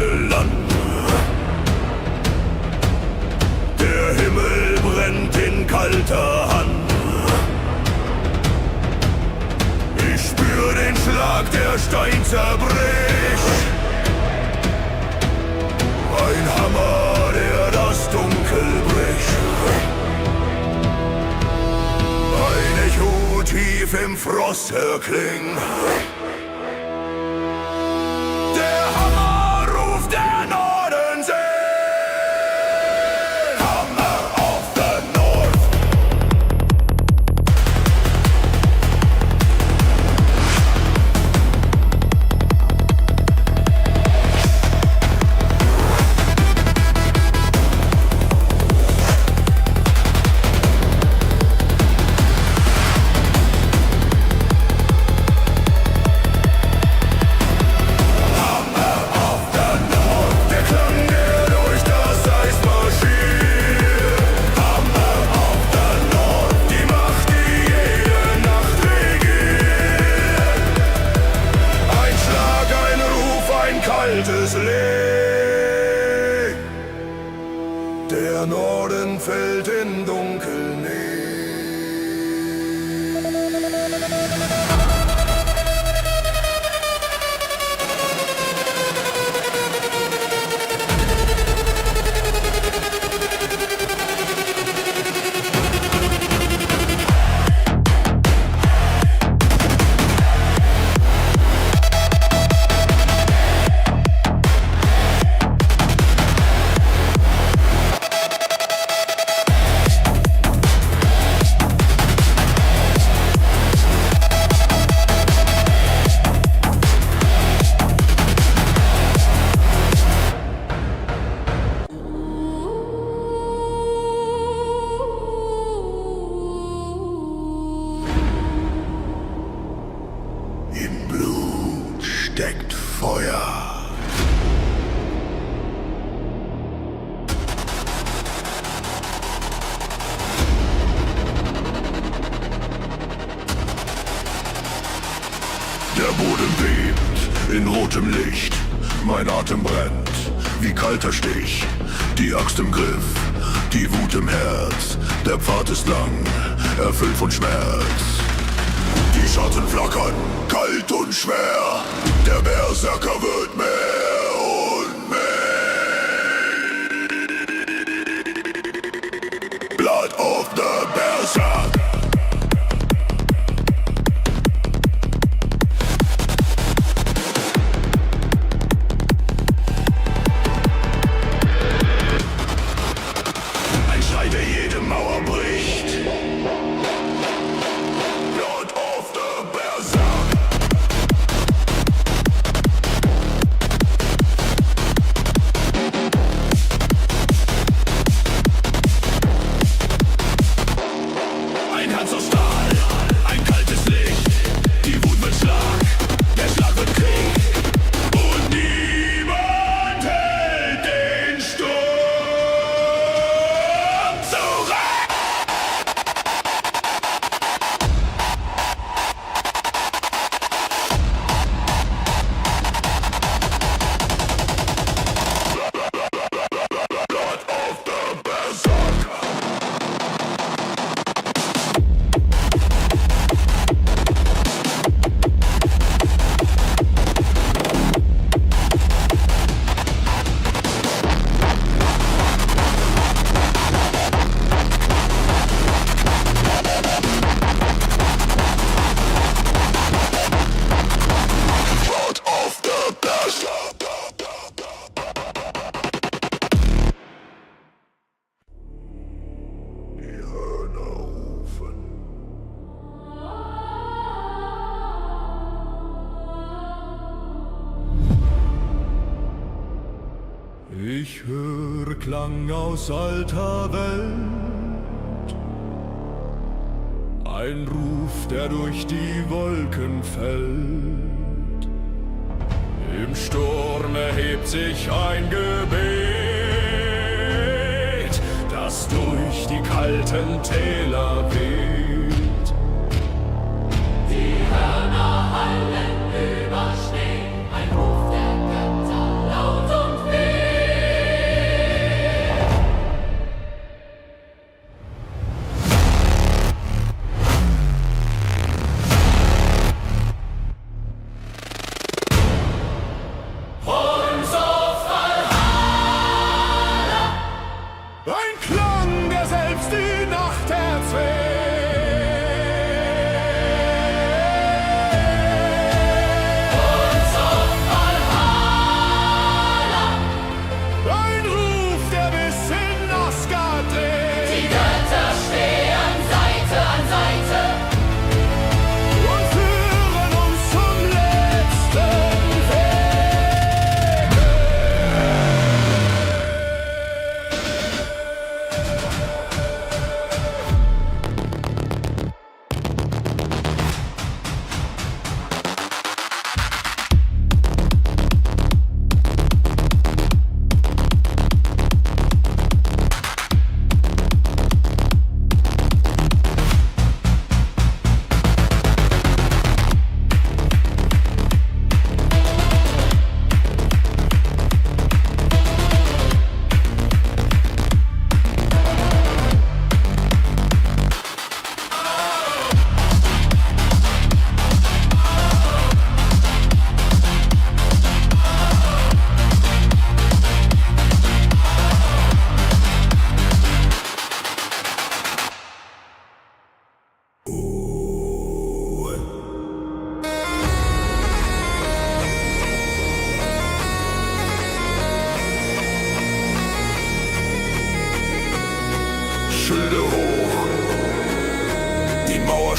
dunkel an. Der Himmel brennt in kalter Hand. Ich spür den Schlag, der Stein zerbricht. Ein Hammer, der das Dunkel bricht. Ein Echo tief im Frost erklingt. Der Hammer ruft der Nordensee. Hammer of the North. Kaltes Licht. Der Norden fällt in Dunkelheit. Im Blut steckt Feuer. Der Boden bebt in rotem Licht. Mein Atem brennt wie kalter Stich. Die Axt im Griff, die Wut im Herz. Der Pfad ist lang, erfüllt von Schmerz. Die Schatten flackern, kalt und schwer. Der Berserker wird mehr und mehr. Blood of the Berserk. Ein Schrei, der jede Mauer bricht. Blood of the Berserk. Ein Herz aus Stahl, ein kaltes Licht. Die Wut wird Schlag, der Schlag wird Krieg. Und niemand hält den Sturm zurück. Blood of the Berserk. Blood of the Berserk. Die Hörner rufen. Ich höre Klang aus alter Welt. Ein Ruf, der durch die Wolken fällt. Im Sturm erhebt sich ein Gebet, das durch die kalten Täler weht. Die Hörner hallen über Schnee, ein Ruf der Götter laut und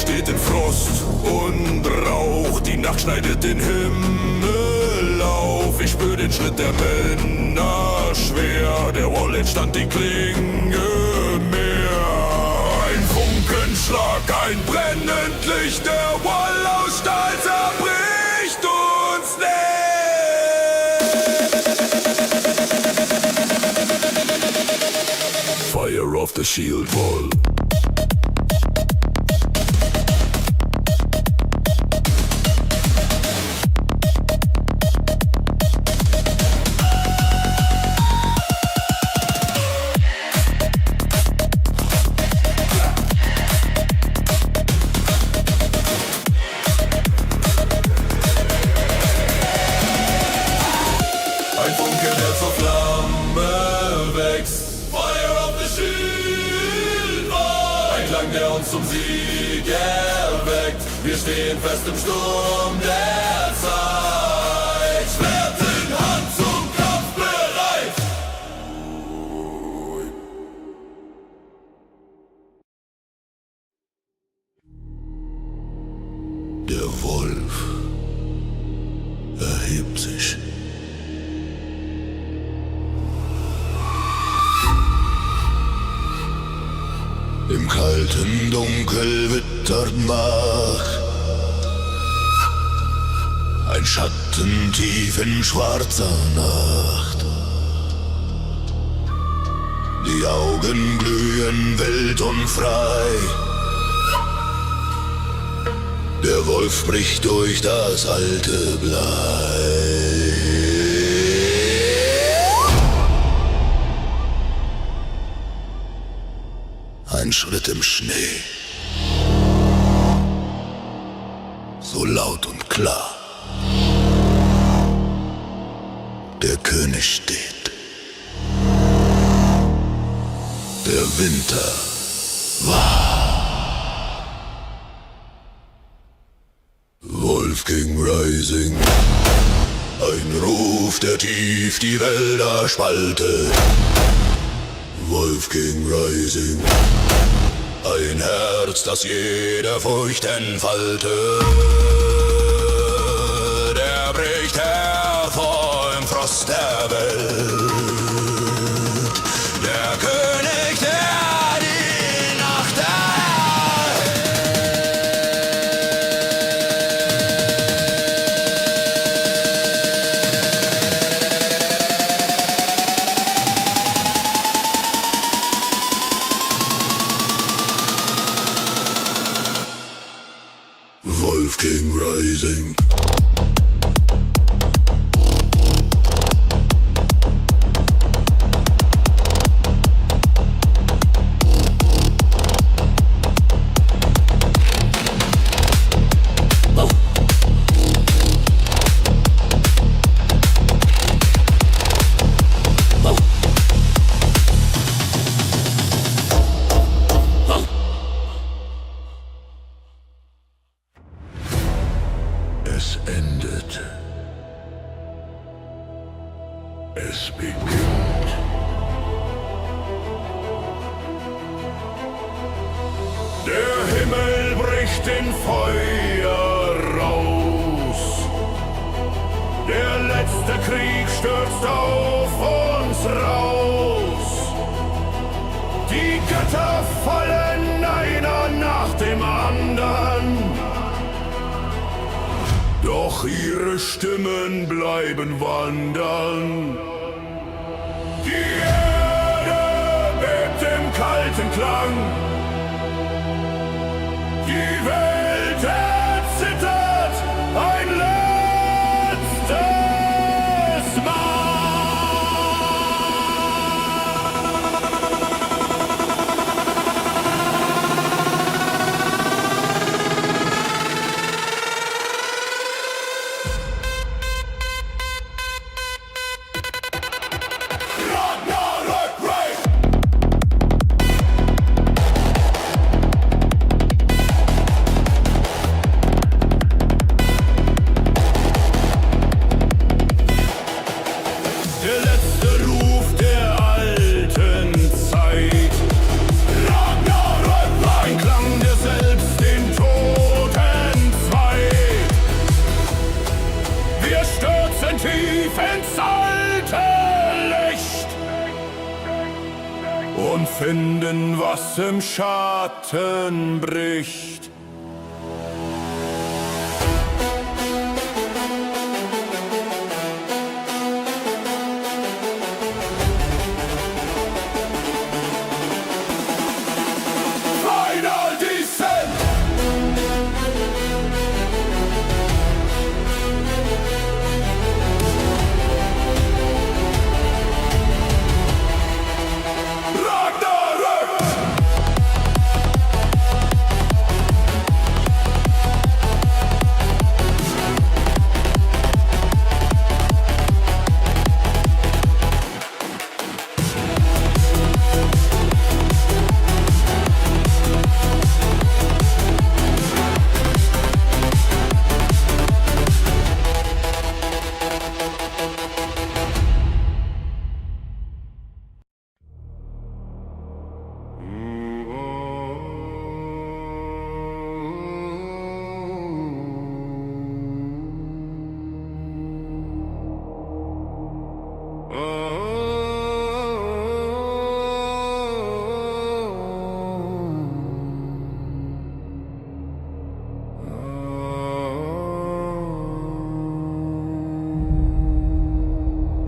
steht in Frost und Rauch, die Nacht schneidet den Himmel auf. Ich spür den Schritt der Männer schwer, der Wallet stand die Klinge mehr. Ein Funkenschlag, ein brennend Licht, der Wall aus Stahl zerbricht uns nicht. Fire of the shield wall. Ein Funke, der zur Flamme wächst. Fire of the shield wall. Ein Klang, der uns zum Sieg erweckt. Wir stehen fest im Sturm der Zeit. Schwert in Hand, zum Kampf bereit. Der Wolf erhebt sich. Im kalten Dunkel wittert Macht, ein Schatten tief in schwarzer Nacht. Die Augen glühen wild und frei. Der Wolf bricht durch das alte Blei. Ein Schritt im Schnee, so laut und klar. Der König steht. Der Winter war. Wolf King Rising, ein Ruf, der tief die Wälder spaltet. Wolf King Rising, ein Herz, das jede Furcht entfaltet. Der bricht hervor im Frost der Welt. Der König, der die Nacht Wolf King Rising. Es endet. Es beginnt. Der Himmel bricht in Feuer raus. Der letzte Krieg stürzt auf uns raus. Die Götter fallen einer nach dem anderen. Doch ihre Stimmen bleiben wandern. Die Erde bebt im kalten Klang. Die Welt erzittert ein letztes Mal. Der letzte Ruf der alten Zeit. Ein Klang, der selbst den Tod und finden, was im Schatten bricht. Final Descent! Ragnarök!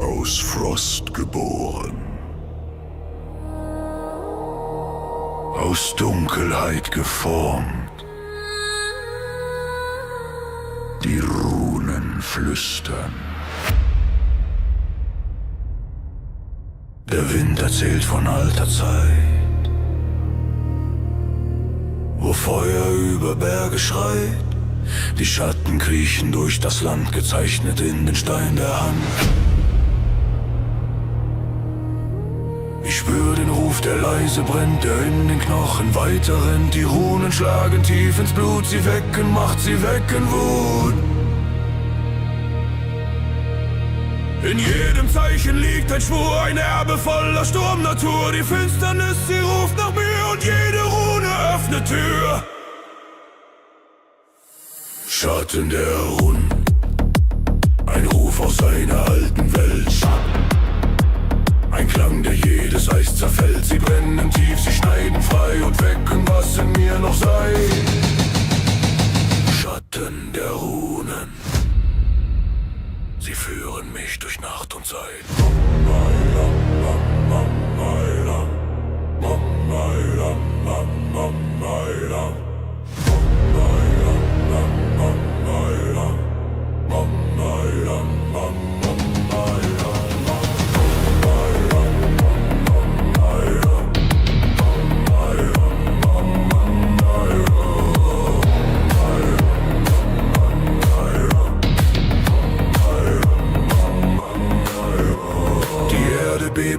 Aus Frost geboren, aus Dunkelheit geformt, die Runen flüstern. Der Wind erzählt von alter Zeit, wo Feuer über Berge schreit, die Schatten kriechen durch das Land, gezeichnet in den Stein der Hand. Ich spür den Ruf, der leise brennt, der in den Knochen weiter rennt. Die Runen schlagen tief ins Blut, sie wecken Macht, sie wecken Wut. In jedem Zeichen liegt ein Schwur, ein Erbe voller Sturmnatur. Die Finsternis, sie ruft nach mir und jede Rune öffnet Tür. Schatten der Runen, ein Ruf aus einer alten Welt. Ein Klang, der jedes Eis zerfällt. Sie brennen tief, sie schneiden frei und wecken, was in mir noch sei. Schatten der Runen, sie führen mich durch Nacht und Zeit.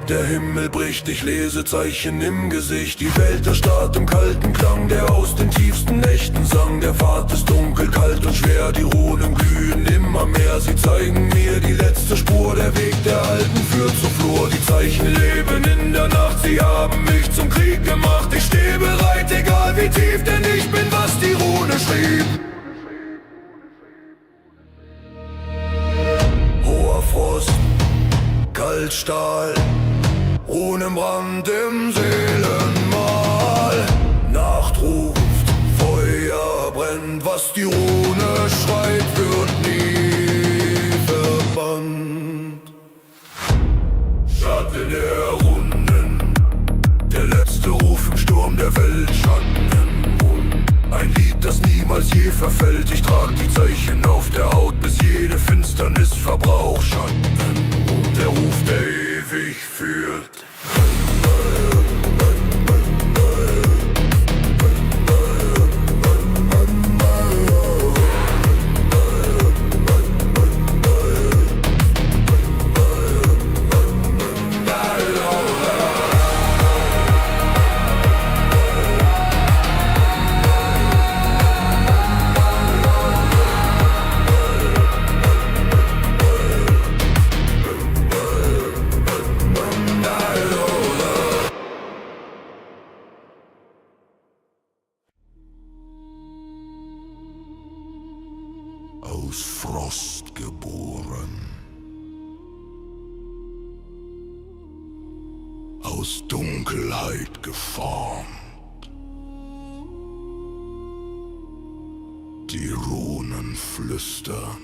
Der Himmel bricht, ich lese Zeichen im Gesicht. Die Welt erstarrt im kalten Klang, der aus den tiefsten Nächten sang. Der Pfad ist dunkel, kalt und schwer, die Runen glühen immer mehr. Sie zeigen mir die letzte Spur, der Weg der Alten führt zur Flur. Die Zeichen leben in der Nacht, sie haben mich zum Krieg gemacht. Ich stehe bereit, egal wie tief, denn ich bin, was die Rune schrieb. Hoher Frost, Kaltstahl, Runenbrand im Seelenmal. Nacht ruft, Feuer brennt, was die Rune schreit, wird nie verbannt. Schatten der Runden, der letzte Ruf im Sturm der Welt. Schatten im Mund, ein Lied, das niemals je verfällt. Ich trag die Zeichen auf der Haut, bis jede Finsternis verbraucht. Schatten im Mund, der Ruf, der ewig führt. aus Dunkelheit geformt. Die Runen flüstern.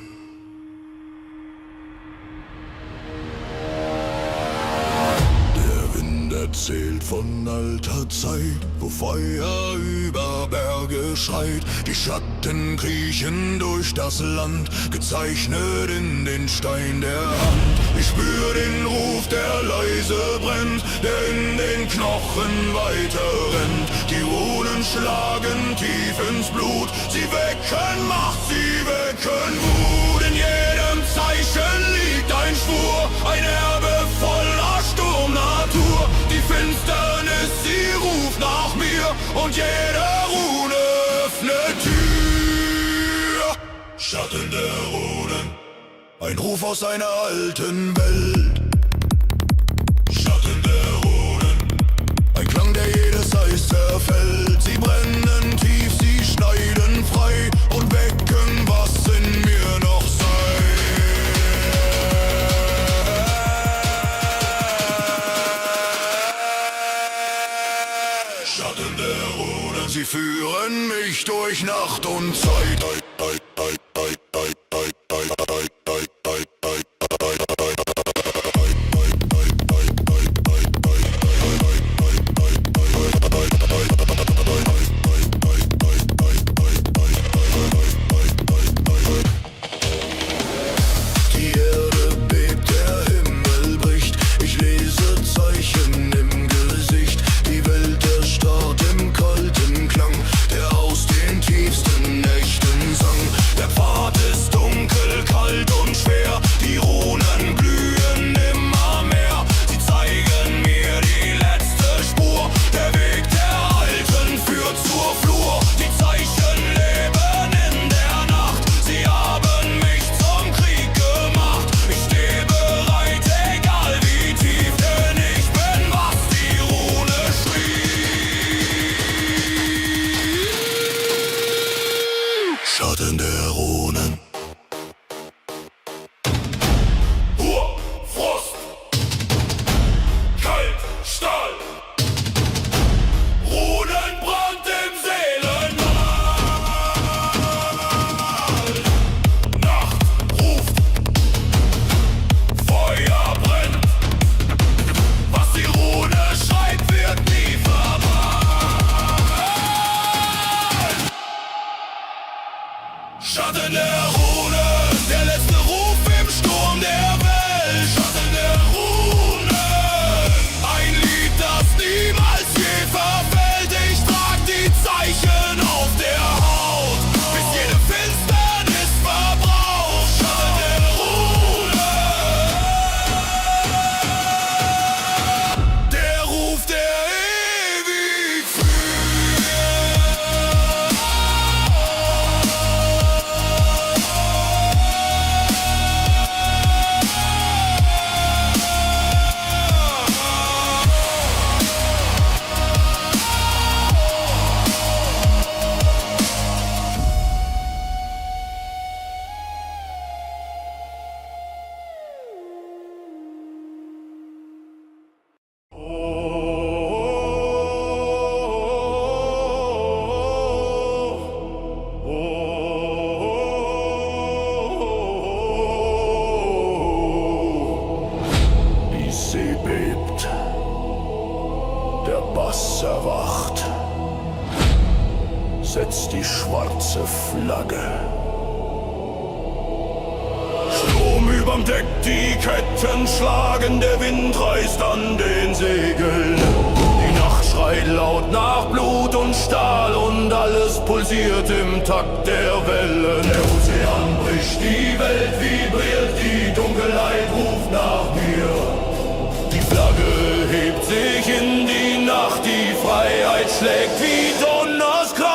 Der Wind erzählt von alter Zeit, wo Feuer über Berge schreit. Die Schatten kriechen durch das Land, gezeichnet in den Stein der Hand. Ich spür den Ruf, der leise brennt, der in den Knochen weiter rennt. Die Runen schlagen tief ins Blut, sie wecken Macht, sie wecken Wut. In jedem Zeichen liegt ein Schwur, ein Erbe voller Sturmnatur. Die Finsternis, sie ruft nach mir und jede Rune öffnet Tür. Schatten der Runen, ein Ruf aus einer alten Welt. Schatten der Runen, ein Klang, der jedes Eis zerfällt. Sie brennen tief, sie schneiden frei und wecken, was in mir noch sei. Schatten der Runen, sie führen mich durch Nacht und Zeit. Schatten der Runen. Frost, Kalt, Stahl, Runenbrand im Seelenwald. Nacht ruft, Feuer brennt, was die Rune schreibt, wird nie verbrannt. Schatten der Runen, der letzte Ruf im Sturm der Welt. Schatten der Runen, ein Lied, das niemals je verfällt. Ich trag die Zeichen auf der Haut, bis jede Finsternis verbraucht. Schatten der Runen, der Ruf, der ewig Die See bebt, der Bass erwacht, setzt die schwarze Flagge. Sturm überm Deck, die Ketten schlagen, der Wind reißt an den Segeln. Die Nacht schreit laut nach Blut und Stahl und alles pulsiert im Takt der Wellen. Der Ozean bricht, die Welt vibriert, die Dunkelheit ruft nach mir. Die Flagge hebt sich in die Nacht, die Freiheit schlägt wie Donnerskranz.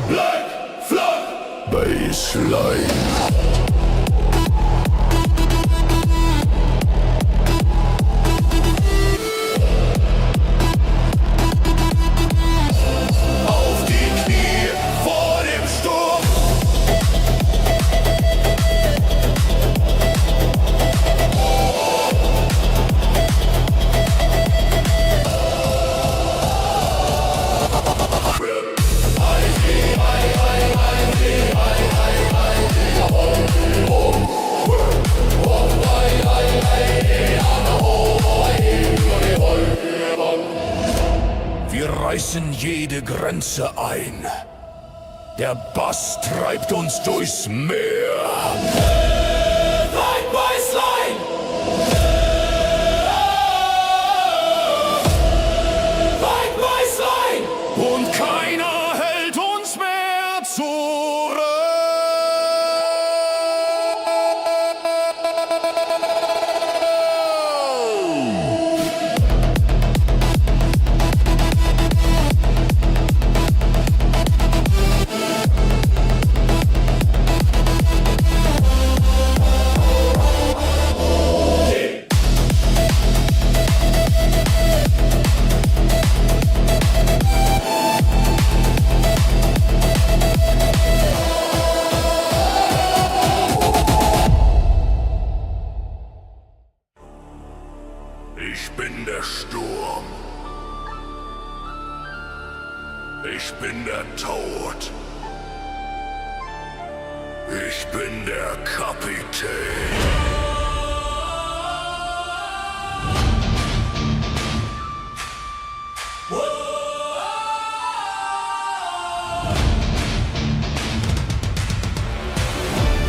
Black Flag Baseline. Auf die Knie vor dem Sturm. Grenze ein. Der Bass treibt uns durchs Meer. Weitweißlein! Weitweißlein! Und keiner hält uns mehr zurück. Ich bin der Sturm. Ich bin der Tod. Ich bin der Kapitän.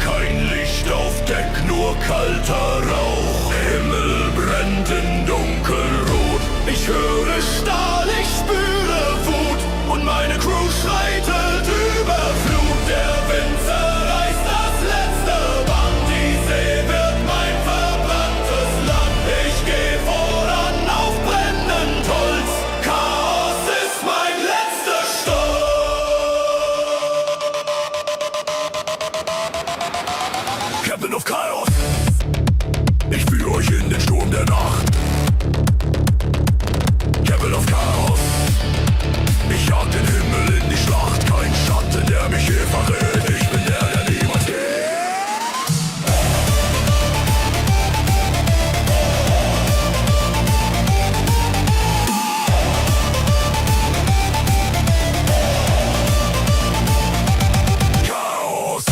Kein Licht auf Deck, nur kalter Rauch. Himmel brennt in Dunkelrot. Ich höre Stahl, ich spüre Wut. Und meine Crew schreitet über Flut. Der Wind zerreißt das letzte Band. Die See wird mein verbranntes Land. Ich geh voran auf brennend Holz. Chaos ist mein letzter Stolz. Captain of Chaos. Ich führe euch in den Sturm der Nacht. Captain of Chaos. Ich jag den Himmel in die Schlacht. Kein Schatten, der mich hier verrät. Ich bin der, der niemals geht. Chaos.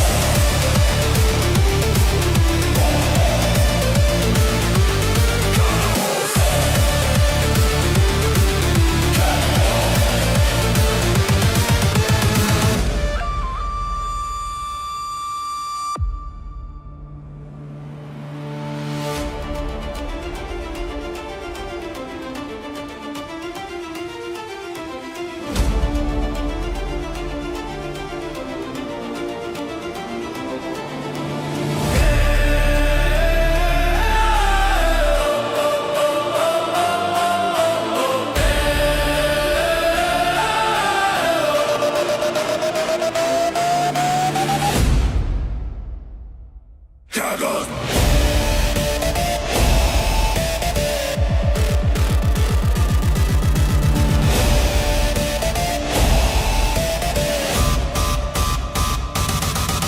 Chaos.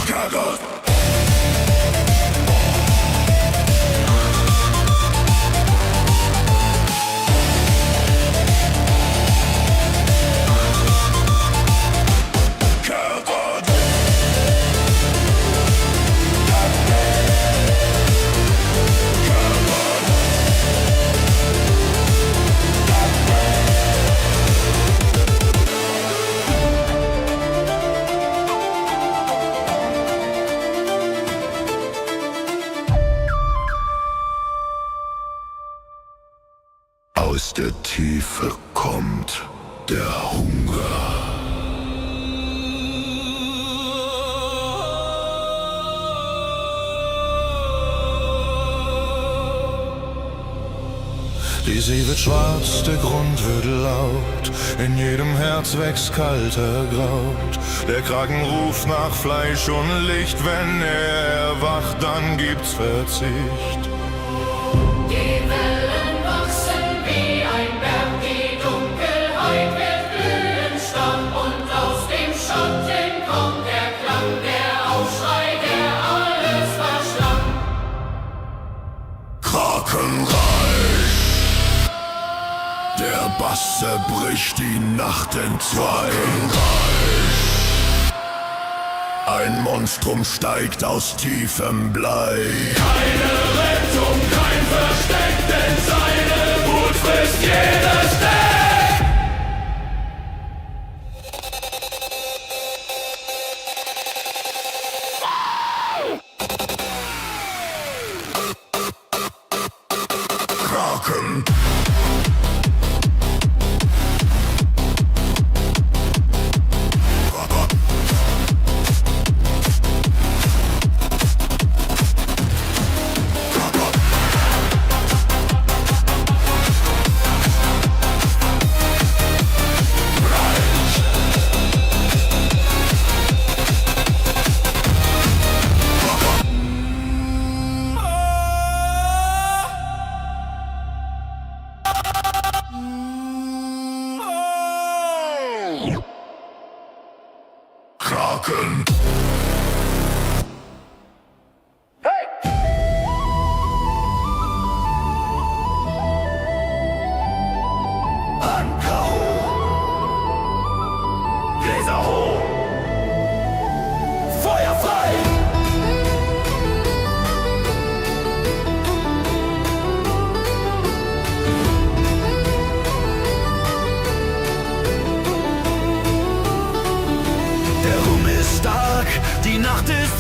Chaos. Aus der Tiefe kommt der Hunger. Die See wird schwarz, der Grund wird laut, in jedem Herz wächst kalter Graut. Der Kragen ruft nach Fleisch und Licht, wenn er erwacht, dann gibt's Verzicht. Die Wellen wachsen wie ein Berg, die Dunkelheit wird glühend stark und aus dem Schatten kommt der Klang, der Aufschrei, der alles verschlang. Krakenreich. Der Bass zerbricht die Nacht in zwei. Ein Monstrum steigt aus tiefem Blei. Keine Rettung, kein Versteck, denn seine Wut frisst jedes Deck.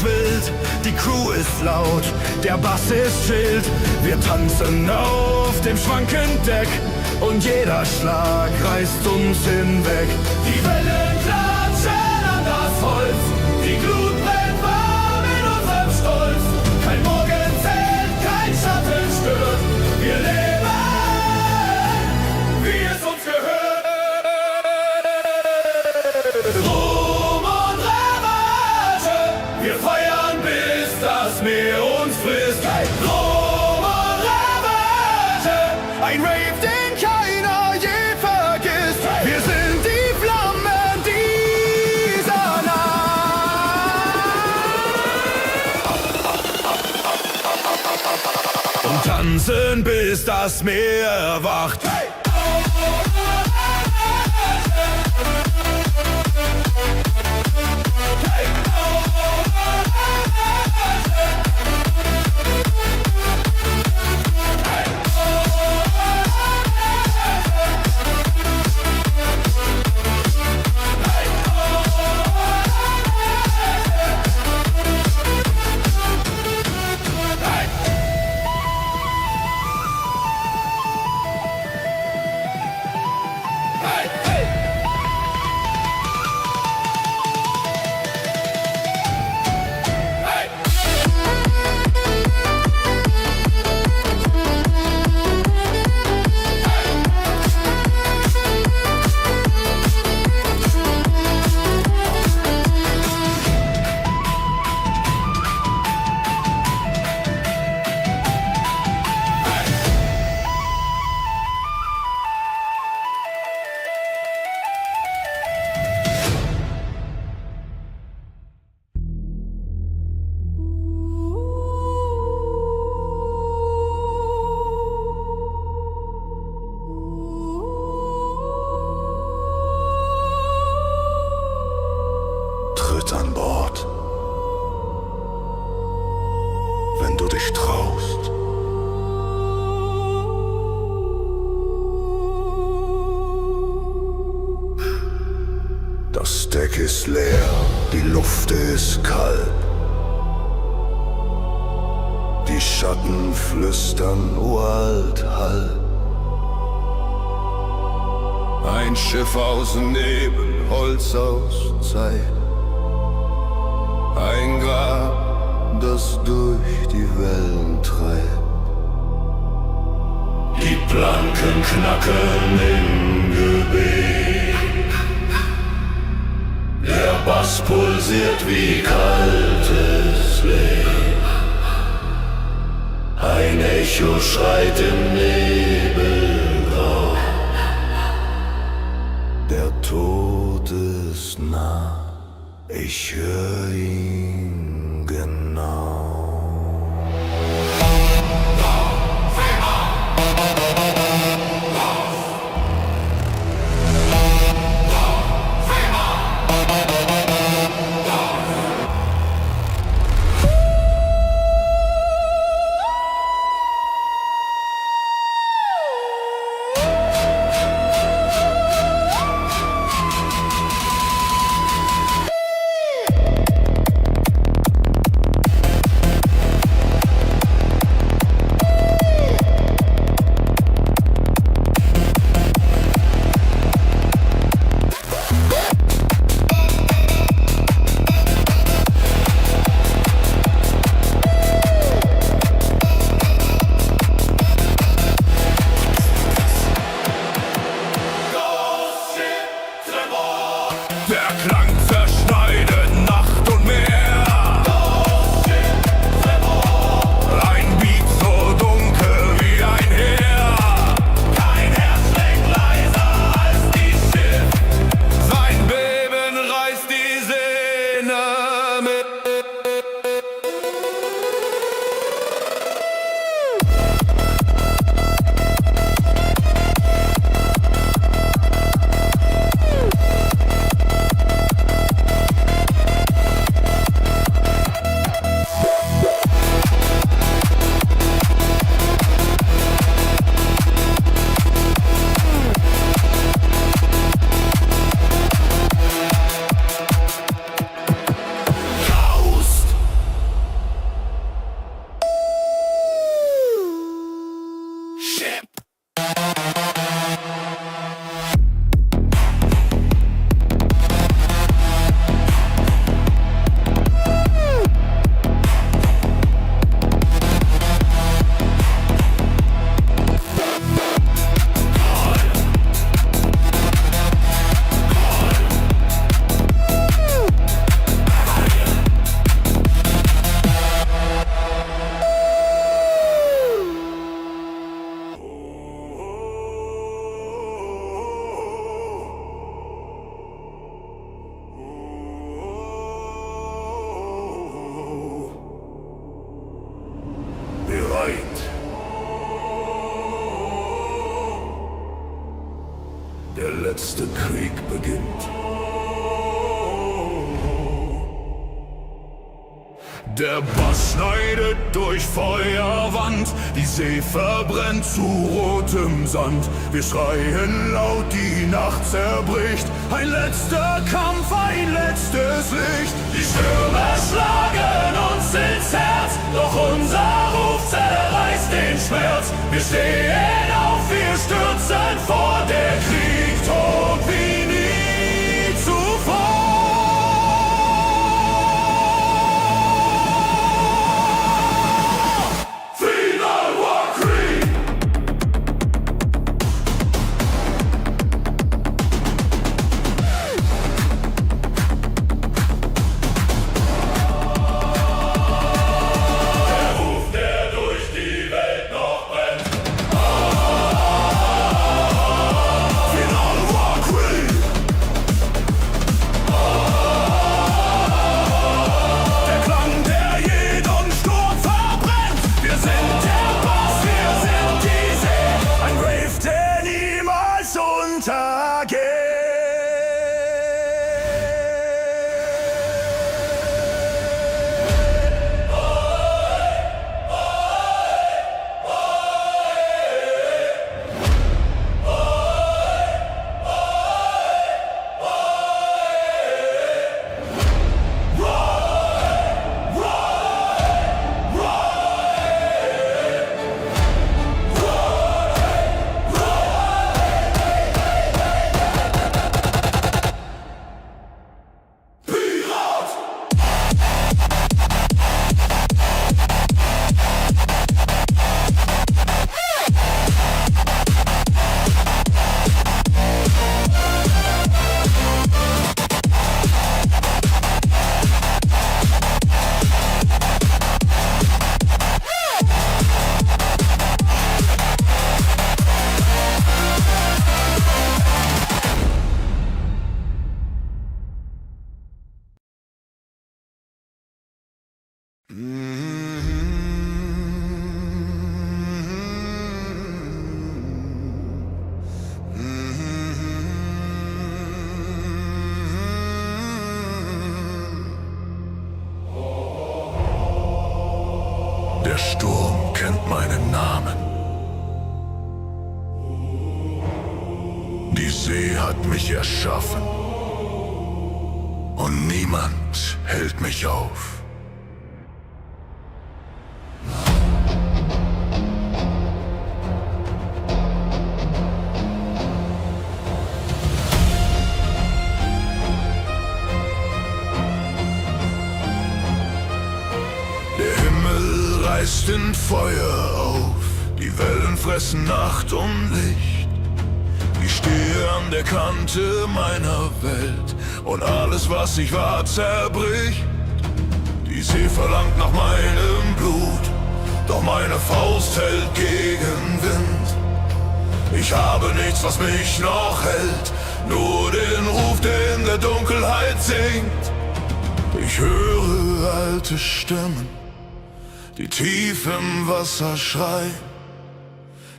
wild, die Crew ist laut, der Bass ist wild. Wir tanzen auf dem schwankenden Deck und jeder Schlag reißt uns hinweg. Die Wellen klatschen an das Holz, die Glut brennt warm in unserem Stolz. Kein Morgen zählt, kein Schatten stört, wir leben, wie es uns gehört. Ruhm und Ravage, wir feiern, bis das Meer uns frisst. Ruhm und Ravage, ein Rave, den keiner je vergisst. Wir sind die Flammen dieser Nacht. Und tanzen, bis das Meer erwacht. Tritt an Bord, wenn du dich traust. Das Deck ist leer, die Luft ist kalt. Die Schatten flüstern uralt Halt. Ein Schiff aus Nebel, Holz aus Zeit. Ein Grab, das durch die Wellen treibt. Die Planken knacken im Gebet. Der Bass pulsiert wie kaltes Lehm. Ein Echo schreit im Nebelgrau. Der Tod ist nah, ich höre ihn genau. Der Bass schneidet durch Feuerwand, die See verbrennt zu rotem Sand. Wir schreien laut, die Nacht zerbricht, ein letzter Kampf, ein letztes Licht. Die Stürme schlagen uns ins Herz, doch unser Ruf zerreißt den Schmerz. Wir stehen auf, wir stürzen vor, der Krieg tobt wie nie zuvor. Der Sturm kennt meinen Namen. Die See hat mich erschaffen. Und niemand hält mich auf. Reißt in Feuer auf, die Wellen fressen Nacht und Licht. Ich stehe an der Kante meiner Welt und alles, was ich war, zerbricht. Die See verlangt nach meinem Blut, doch meine Faust hält Gegenwind. Ich habe nichts, was mich noch hält, nur den Ruf, der in der Dunkelheit singt. Ich höre alte Stimmen, die tief im Wasser schreien.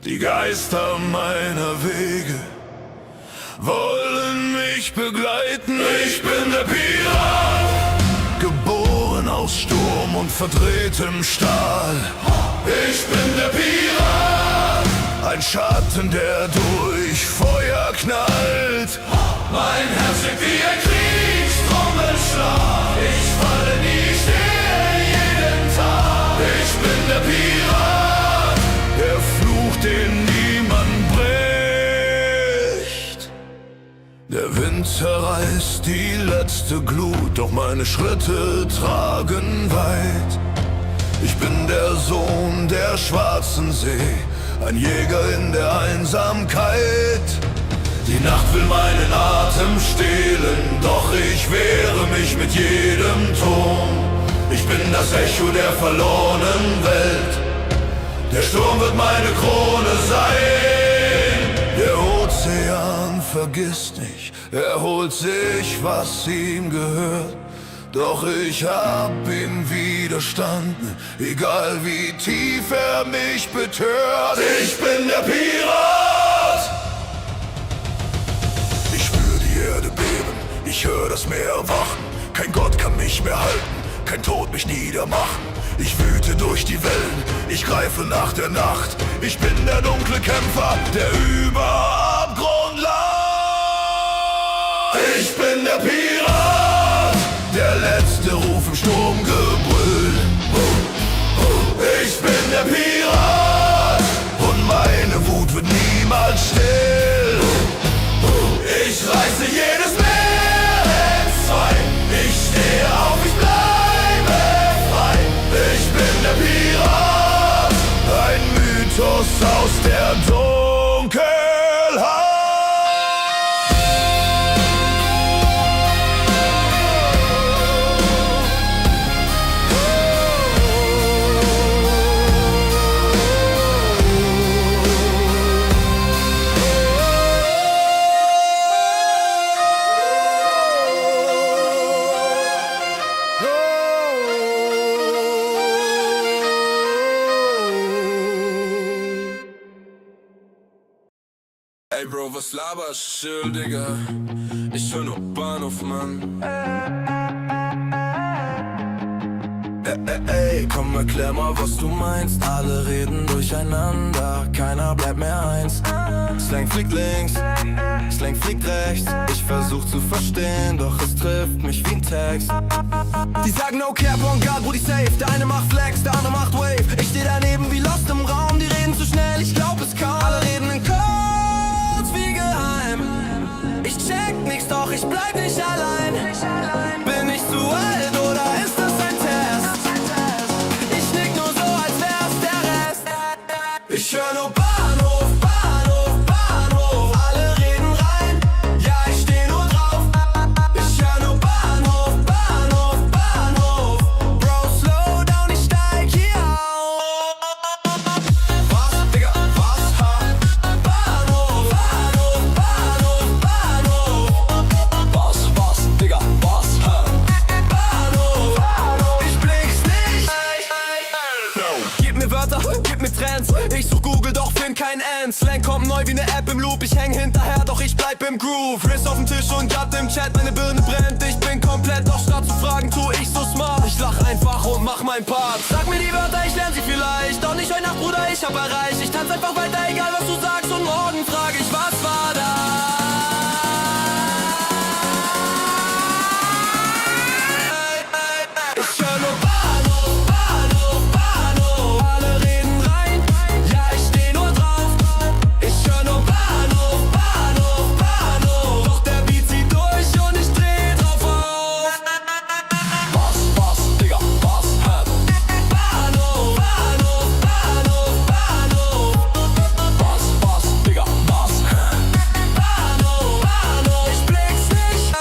Die Geister meiner Wege wollen mich begleiten. Ich bin der Pirat, geboren aus Sturm und verdrehtem Stahl. Ich bin der Pirat, ein Schatten, der durch Feuer knallt. Mein Herz schlägt wie ein Kriegstrommelschlag. Ich falle nie, stehe jeden Tag. Ich bin der Pirat, der Fluch, den niemand bricht. Der Wind zerreißt die letzte Glut, doch meine Schritte tragen weit. Ich bin der Sohn der schwarzen See, ein Jäger in der Einsamkeit. Die Nacht will meinen Atem stehlen, doch ich wehre mich mit jedem Ton. Ich bin das Echo der verlorenen Welt. Der Sturm wird meine Krone sein. Der Ozean vergisst nicht, er holt sich, was ihm gehört. Doch ich hab ihm widerstanden, egal wie tief er mich betört. Ich bin der Pirat. Ich spür die Erde beben, ich hör das Meer erwachen. Kein Gott kann mich mehr halten, kein Tod mich niedermachen. Ich wüte durch die Wellen, ich greife nach der Nacht. Ich bin der dunkle Kämpfer, der über Abgrund lacht. Ich bin der Pirat, der letzte Ruf im Sturmgebrüll. Ich bin der Pirat und meine Wut wird niemals still. Ich reiße jedes Meer entzwei. Ich stehe auf, ich bleibe frei. Ich bin der Pirat, ein Mythos aus der Dunkelheit. Ey Bro, was laberst, chill, Digga? Ich hör nur Bahnhof, Mann. Ey, komm, erklär mal, was du meinst. Alle reden durcheinander, keiner bleibt mehr eins. Slang fliegt links, Slang fliegt rechts. Ich versuch zu verstehen, doch es trifft mich wie ein Text. Die sagen no cap on God, Brudi safe. Der eine macht Flex, der andere macht Wave. Ich steh daneben wie Lost im Raum, die reden zu schnell, ich glaub es kaum. Alle reden in Codes wie geheim. Ich check nix, doch ich bleib nicht allein. Bin ich zu alt oder ist das ein Test? Ich nick nur so, als wär's der Rest. Ich hör nur Bahnhof, Bahnhof, Bahnhof. Alle reden rein, ja ich steh nur drauf. Ich hör nur Bahnhof, Bahnhof, Bahnhof. Bro, slow down, ich steig hier auf. Was, Digga, was, ha? Bahnhof, Bahnhof, Bahnhof, Bahnhof. Was, Digga, was, ha? Bahnhof, Bahnhof. Ich blick's nicht. Gib mir Wörter, gib mir Trends. Ich such Google, doch find kein End. Slang kommt neu wie ne App im Loop. Ich häng hinterher, doch ich bleib im Groove. Wrist auf dem Tisch und Jatt im Chat, meine Birne brennt. Ich bin komplett, doch statt zu fragen, tu ich so smart. Ich lach einfach und mach mein Part. Sag mir die Wörter, ich lern sie vielleicht. Doch nicht heute Nacht, Bruder, ich hab erreicht. Ich tanz einfach weiter, egal was du sagst. Und morgen frag ich, was war da? Ich hör nur Bahnhof, Bahnhof, Bahnhof. Alle reden rein, ja ich steh nur drauf. Ich hör nur Bahnhof, Bahnhof, Bahnhof. Doch der Beat zieht durch und ich dreh drauf auf. Was, Digga, was, hä? Bahnhof, Bahnhof, Bahnhof, Bahnhof. Was, Digga, was, hä? Bahnhof, Bahnhof. Ich blick's nicht.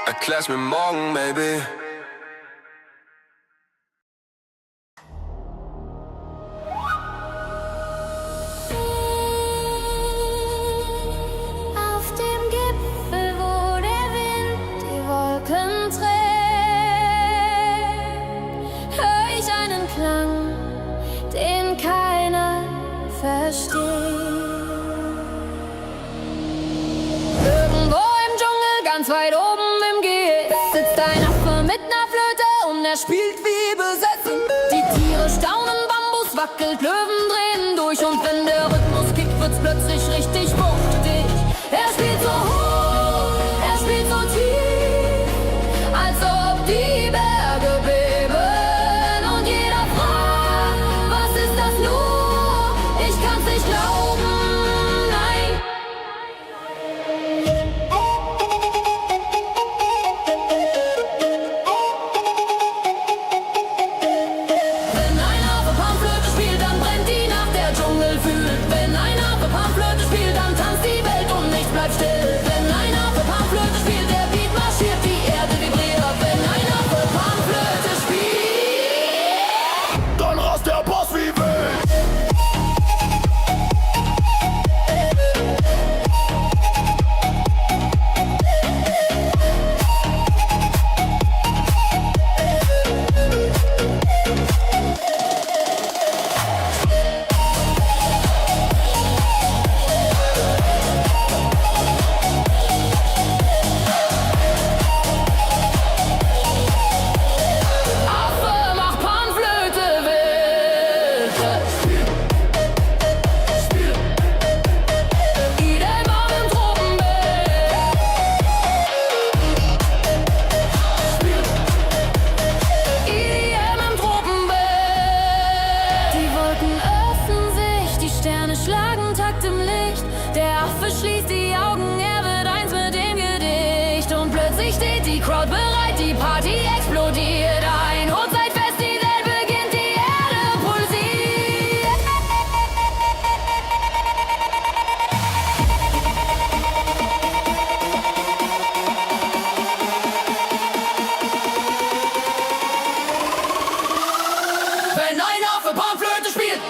Erklär's mir morgen, Baby. Auf dem Gipfel, wo der Wind die Wolken trägt, hör ich einen Klang, den keiner versteht. Irgendwo im Dschungel, ganz weit oben im Gehege, sitzt ein Affe mit ner Flöte und er spielt wie besessen. Die Tiere staunen, Bambus wackelt, Löwen drehen durch und wenn der Rhythmus kickt, wird's plötzlich richtig wuchtig. Er spielt so hoch, er spielt so tief, als ob die Berge beben und jeder fragt, was ist das nur? Ich kann's nicht glauben, nein. Wenn ein Affe Panflöte spielt, dann brennt die schlagen Takt im Licht. Der Affe schließt die Augen, er wird eins mit dem Gedicht. Und plötzlich steht die Crowd bereit, die Party explodiert. Ein Hochzeitfest, die Welt beginnt, die Erde pulsiert. Wenn ein Affe Panflöte spielt,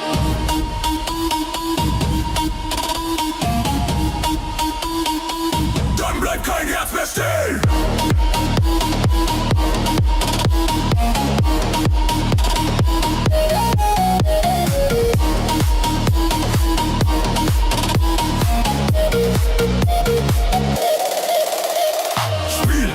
Dann bleibt kein Herz mehr still. Spiel.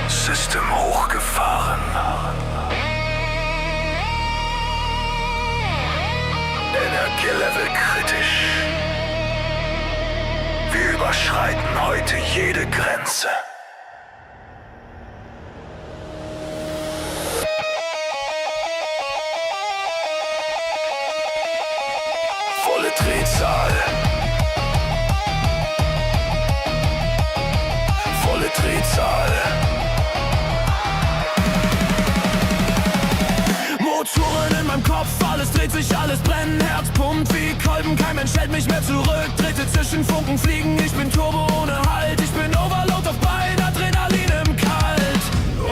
System hochgefahren. Energielevel kritisch. Wir überschreiten heute jede Grenze. Volle Drehzahl. Volle Drehzahl. Motoren in meinem Kopf, alles dreht sich, alles brennt, Herz pumpt wie Kolben, kein Mensch hält mich mehr zurück. Dritte Zwischenfunken fliegen, ich bin Turbo ohne Halt, ich bin Overload auf Bein, Adrenalin im Kalt.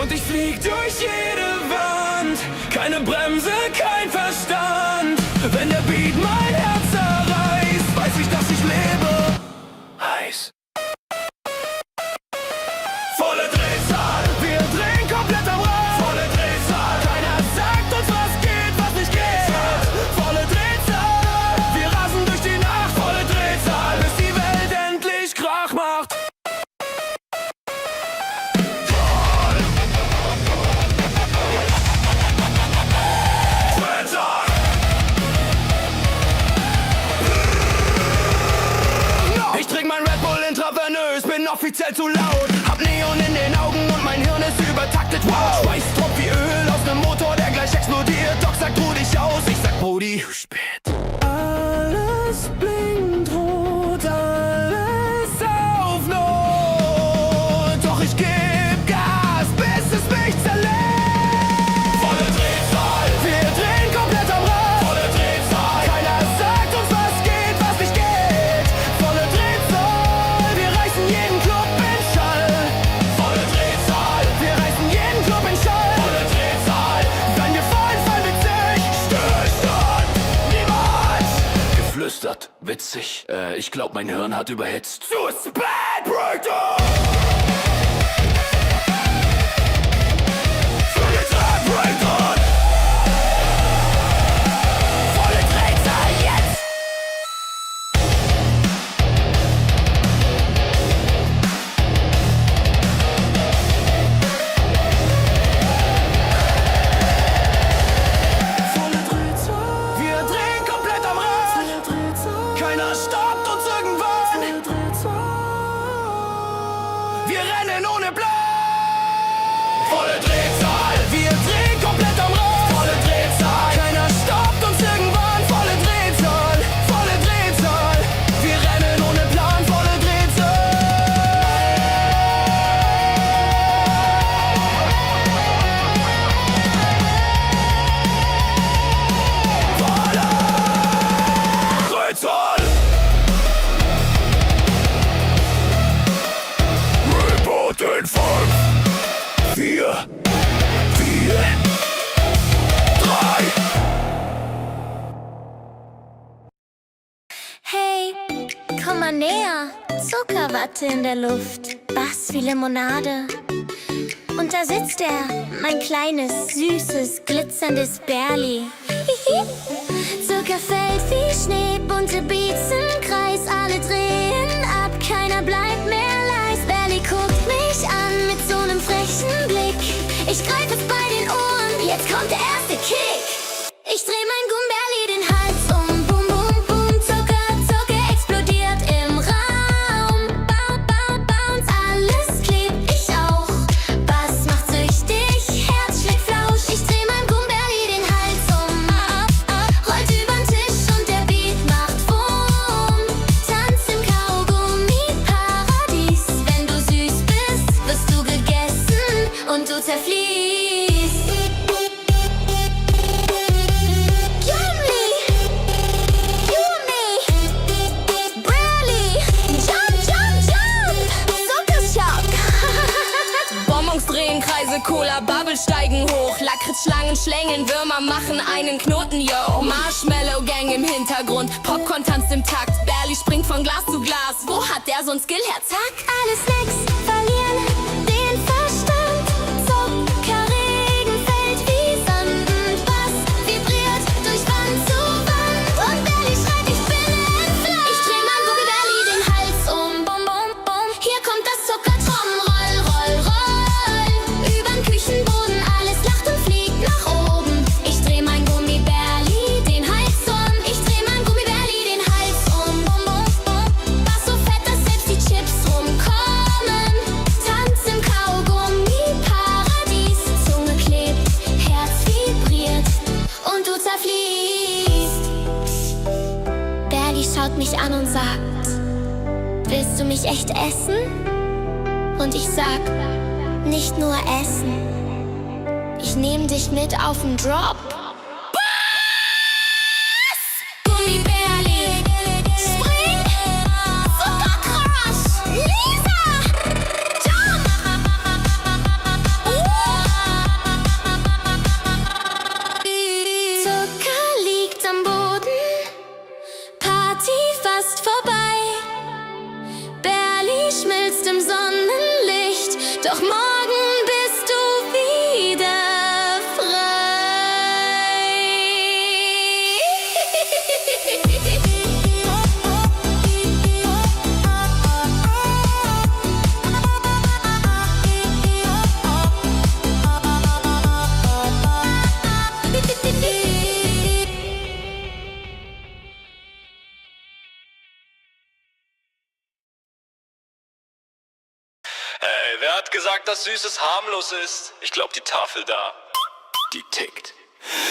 Und ich flieg durch jede Wand, keine Bremse, kein Verstand. Wenn der Beat mein Herz zerreißt, weiß ich, dass ich lebe. Heiß. Volle Drehzahl, wir drehen komplett am Rad. Volle Drehzahl, keiner sagt uns, was geht, was nicht geht. Volle Drehzahl, wir rasen durch die Nacht. Volle Drehzahl, bis die Welt endlich Krach macht. Ich trink mein Red Bull intravenös, bin offiziell zu laut. Hab Neon in den Augen und mein Hirn ist übertaktet. Wow, Schweiß tropft wie Öl aus nem Motor, der gleich explodiert. Doc sagt, ruh dich aus, ich sag, Brody, zu spät. Alles blinkt rot, alles auf Not. Doch ich geb Gas, bis es mich zerlegt. Volle Drehzahl, wir drehen komplett am Rad. Volle Drehzahl, keiner sagt uns, was geht, was nicht geht. Volle Drehzahl, wir reißen jeden Club in Schall. Volle Drehzahl, wir reißen jeden Club in Schall. Volle Drehzahl, wenn wir fallen, fallen wir sich. Stillstand, niemals. Geflüstert, witzig. Ich glaub, mein Hirn hat überhitzt. Zu spät, Breakdown. Breakdown. volle Drehzahl jetzt. Volle Drehzahl, wir drehen komplett am Rad. Volle Drehzahl, keiner stoppt uns irgendwann. Volle Drehzahl, wir rennen ohne Plan. Volle Drehzahl, wir drehen komplett am Rad. Volle Drehzahl, keiner stoppt uns irgendwann. Volle Drehzahl, wir rennen ohne Plan. Volle Drehzahl. Drehzahl. Report in 5, 4, 3. Hey, komm mal näher. Zuckerwatte in der Luft, Bass wie Limonade. Und da sitzt er, mein kleines, süßes, glitzerndes Bärli. Zucker fällt wie Schnee, bunte Beats im Kreis, alle drin langen Schlängeln, Würmer machen einen Knoten, yo. Marshmallow Gang im Hintergrund, Popcorn tanzt im Takt. Berli springt von Glas zu Glas, wo hat der so'n Skill her? Zack. Alle Snacks verlieren den Verstand. Zuckerregen fällt wie Sand. Bass vibriert durch Wand zu Wand. Und Berli schreit, ich bin entflammt. Ich dreh mein Gummibärli den Hals um. Bum, bum, bum. Hier kommt das Zuckertron. Roll, roll, roll. Übern Küchenboden, alles lacht und fliegt nach oben. Ich dreh mein Gummibärli den Hals um. Ich dreh mein Gummibärli den Hals um. Bum, bum, bum. Bass so fett, dass selbst die Chips rumkommen. Tanz im Kaugummi-Paradies. Zunge klebt, Herz vibriert und du zerfließt. Berli schaut mich an und sagt: Willst du mich echt essen? Und ich sag: Nicht nur essen. Ich nehm dich mit auf den Drop. Gummibärli, Spring, Zuckercrush, Lisa, Jump. Zucker liegt am Boden, Party fast vorbei. Berli schmilzt im Sonnenlicht, doch morgen bist du wieder Hey, wer hat gesagt, dass Süßes harmlos ist? Ich glaub, die Tafel da, die tickt.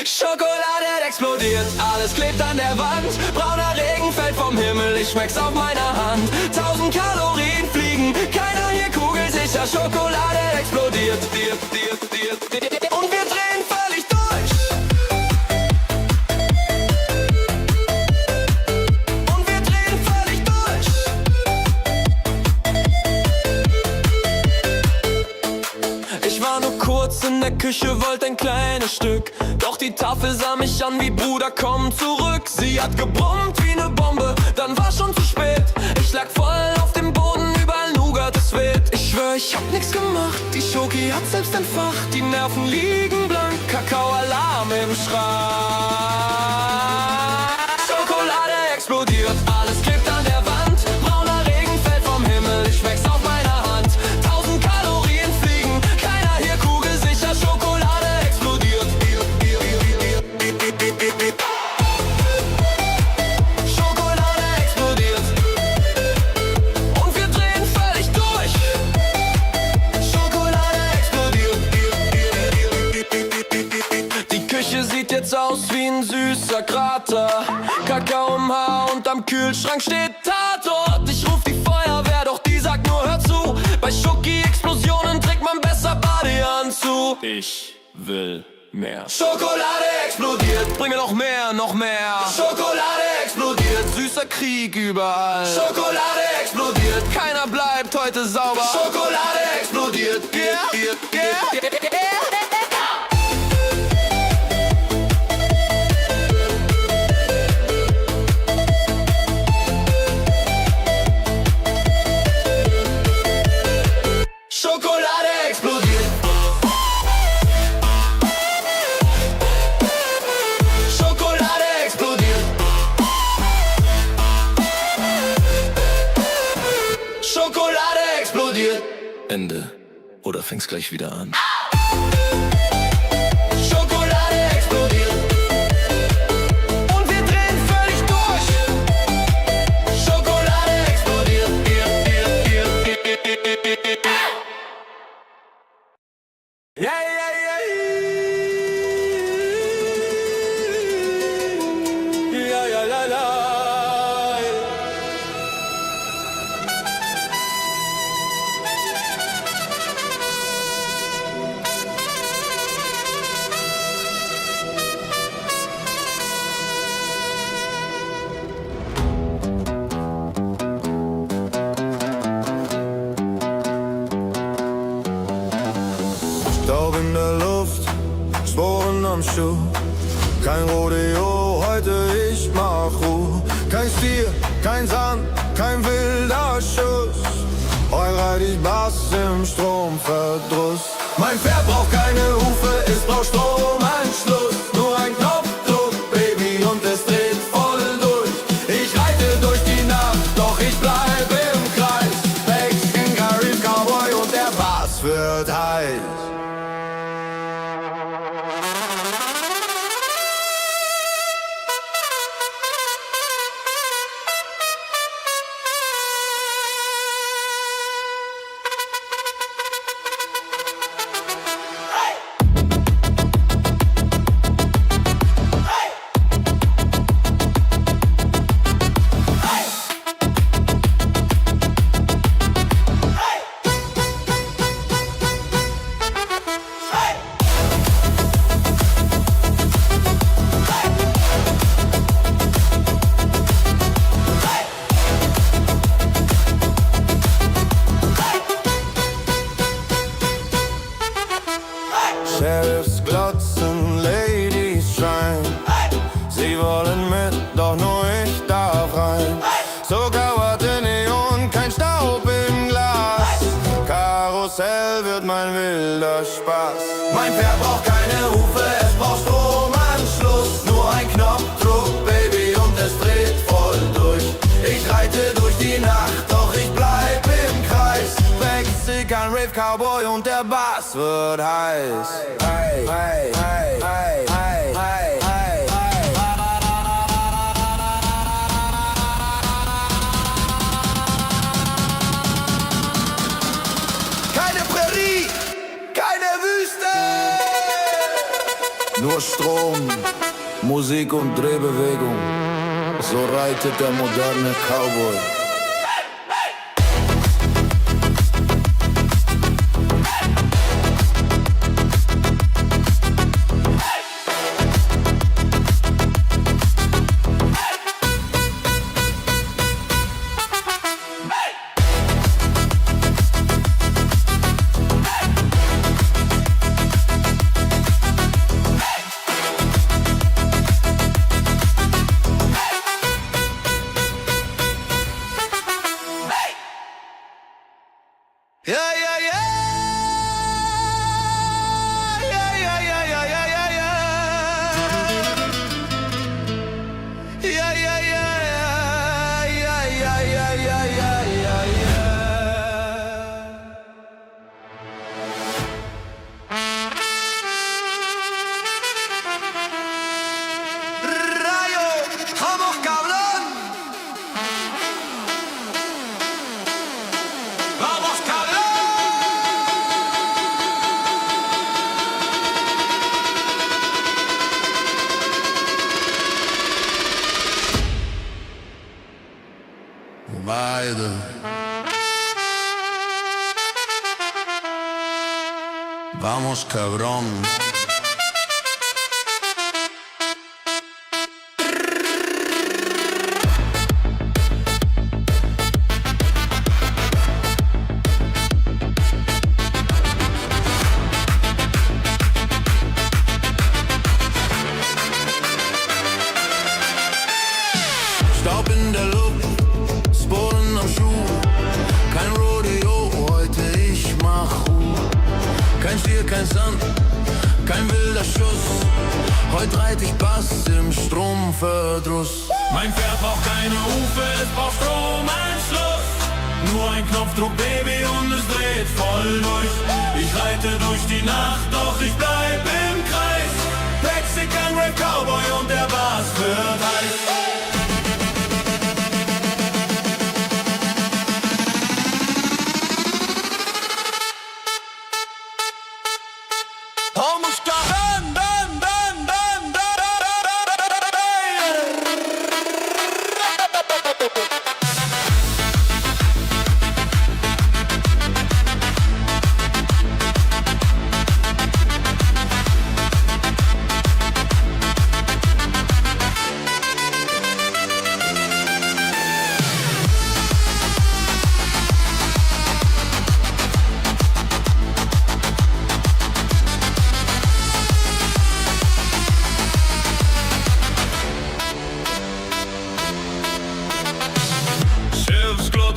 Schokolade explodiert, alles klebt an der Wand. Brauner Regen fällt vom Himmel, ich schmeck's auf meiner Hand. 1000 Kalorien fliegen, keiner hier kugelsicher. Schokolade explodiert, und wir drehen völlig durch. Und wir drehen völlig durch. Ich war nur kurz in der Küche, wollte ein kleines Stück. Doch die Tafel sah mich an wie: Bruder, komm zurück. Sie hat gebrummt wie ne Bombe, dann war schon zu spät. Ich lag voll auf dem Boden, überall Nougat, es weht. Ich schwör, ich hab nix gemacht, die Schoki hat selbst entfacht. Die Nerven liegen blank, Kakao-Alarm im Schrank. Schokolade explodiert, alles klebt an der Wand. Brauner Regen fällt vom Himmel, ich schmeck's auf meiner Hand. 1000 Kalorien fliegen, keiner hier kugelsicher. Schokolade explodiert. Schokolade explodiert. Und wir drehen völlig durch. Schokolade explodiert. Die Küche sieht jetzt aus wie ein süßer Krater. Kakao im Haar und am Kühlschrank steht Tatort. Ich ruf die Feuerwehr, doch die sagt nur: Hör zu. Bei Schoki-Explosionen trägt man besser Badeanzug. Ich will mehr. Schokolade explodiert, bring mir noch mehr, noch mehr. Schokolade explodiert, süßer Krieg überall. Schokolade explodiert, keiner bleibt heute sauber. Schokolade explodiert, yeah, yeah, yeah, yeah. Schokolade explodiert. Schokolade explodiert. Schokolade explodiert. Ende. Oder fängt's gleich wieder an? Schokolade explodiert. Und wir drehen völlig durch. Schokolade explodiert. Yeah, yeah, yeah. Yeah, yeah, la, la. am Schuh. Kein Rodeo, heute ich mach Ruhe. Kein Stier, kein Sand, kein wilder Schuss. Heute reit ich Bass im Stromverdruss. Mein Pferd braucht keine Hufe, es braucht Stromanschluss. Nur ein Knopfdruck, Baby, und es dreht voll durch. Ich reite durch die Nacht, doch ich bleib im Kreis. Mexican Garage Cowboy und der Bass wird heiß. Sheriffs glotzen, Ladies schreien. Sie wollen mit, doch nur ich darf rein. Sogar Watte Neon, kein Staub im Glas. Karussell wird mein wilder Spaß. Mein Pferd braucht keine Hufe, es braucht Stromanschluss. Nur ein Knopfdruck, Baby, und es dreht voll durch. Ich reite durch die Nacht, doch ich bleib im Kreis. Mexican Rave Cowboy und der Bass wird heiß. Hey, hey, hey, hey, hey, hey, hey. Keine Prärie, keine Wüste. Nur Strom, Musik und Drehbewegung. So reitet der moderne Cowboy. Yeah, yeah, yeah. Yeah, yeah, yeah, yeah, yeah, yeah, yeah. Yeah, yeah, yeah, yeah, yeah, yeah, yeah, yeah, yeah, yeah. Rayo, vamos, cabrón. Vamos, cabrón. Beide. Vamos, cabrón. Staub in der Luft, Sporen am Schuh. Kein Rodeo, heute ich mach Ruhe. Kein Stier, kein Sand, kein wilder Schuss. Heute reit ich Bass im Stromverdruss. Mein Pferd braucht keine Hufe, es braucht Stromanschluss. Nur ein Knopfdruck, Baby, und es dreht voll durch. Ich reite durch die Nacht, doch ich bleib im Kreis. Mexican Rave Cowboy und der Bass wird heiß. Vamos, cabrón, dan, dan, dan, dan.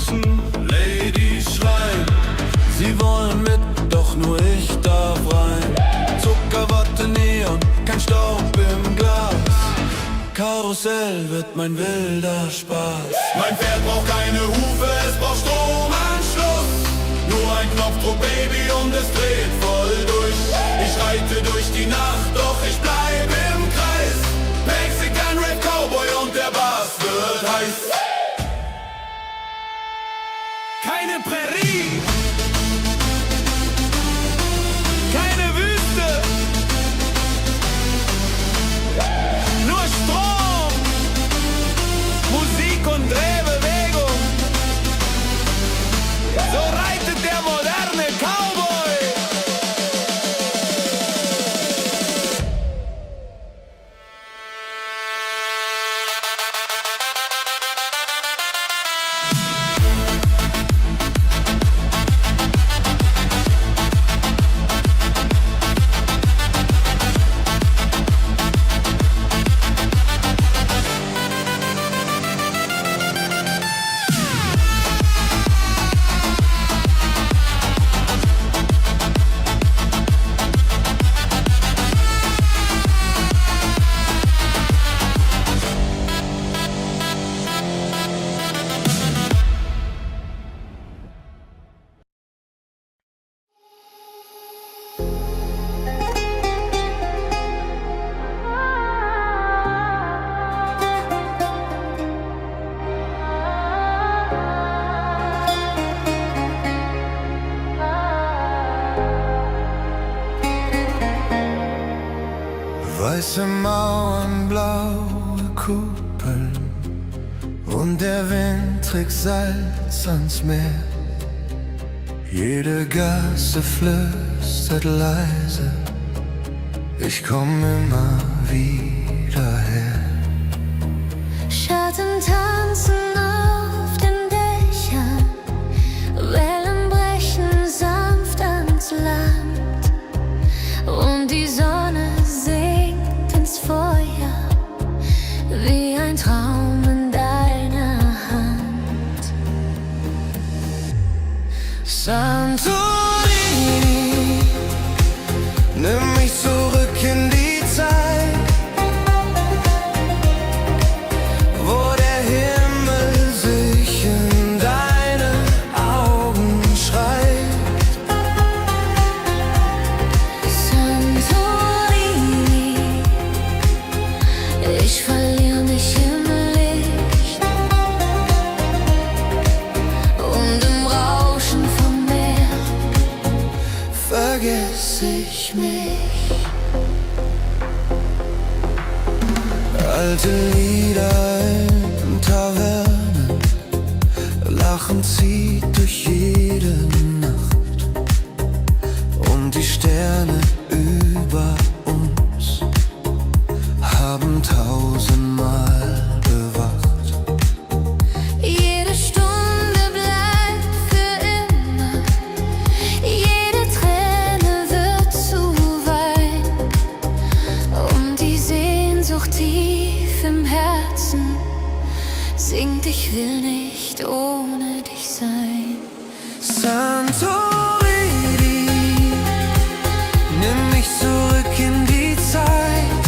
draußen Ladies schreien, sie wollen mit, doch nur ich darf rein. Zuckerwatte, Neon, kein Staub im Glas. Karussell wird mein wilder Spaß. Mein Pferd braucht keine Hufe, es braucht Stromanschluss. Nur ein Knopfdruck, Baby, und es dreht voll durch. Ich reite durch die Nacht, doch ich bleib im Kreis. Mexican Red Cowboy und der Bass wird heiß. Keine Prärie, keine Wüste, nur Strom, Musik und Drehbewegung. So reitet der moderne Cowboy. Weiße Mauern, blaue Kuppeln und der Wind trägt Salz ans Meer. Jede Gasse flüstert leise, ich komm immer wieder her. Schatten tanzen auf den Dächern, Wellen brechen sanft ans Land und die Sonne sinkt ins Feuer wie ein Traum in deiner Hand. Santorini, nimm mich zurück in die Zeit, wo der Himmel sich in deine Augen schreibt. Santorini, ich verliere mich im Licht und im Rauschen vom Meer Vergess ich mich. Alte Lieder in Tavernen, Lachen zieht durch jede Nacht und die Sterne über uns haben tausendmal bewacht. Jede Stunde bleibt für immer, jede Träne wird zu Wein und die Sehnsucht tief im Herzen singt, ich will nicht ohne dich sein. Santorini, nimm mich zurück in die Zeit,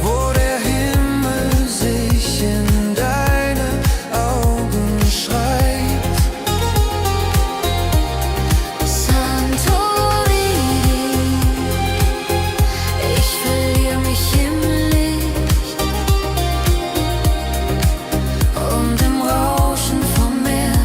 wo der Himmel sich in deine Augen schreibt. Santorini, ich verliere mich im Licht und im Rauschen vom Meer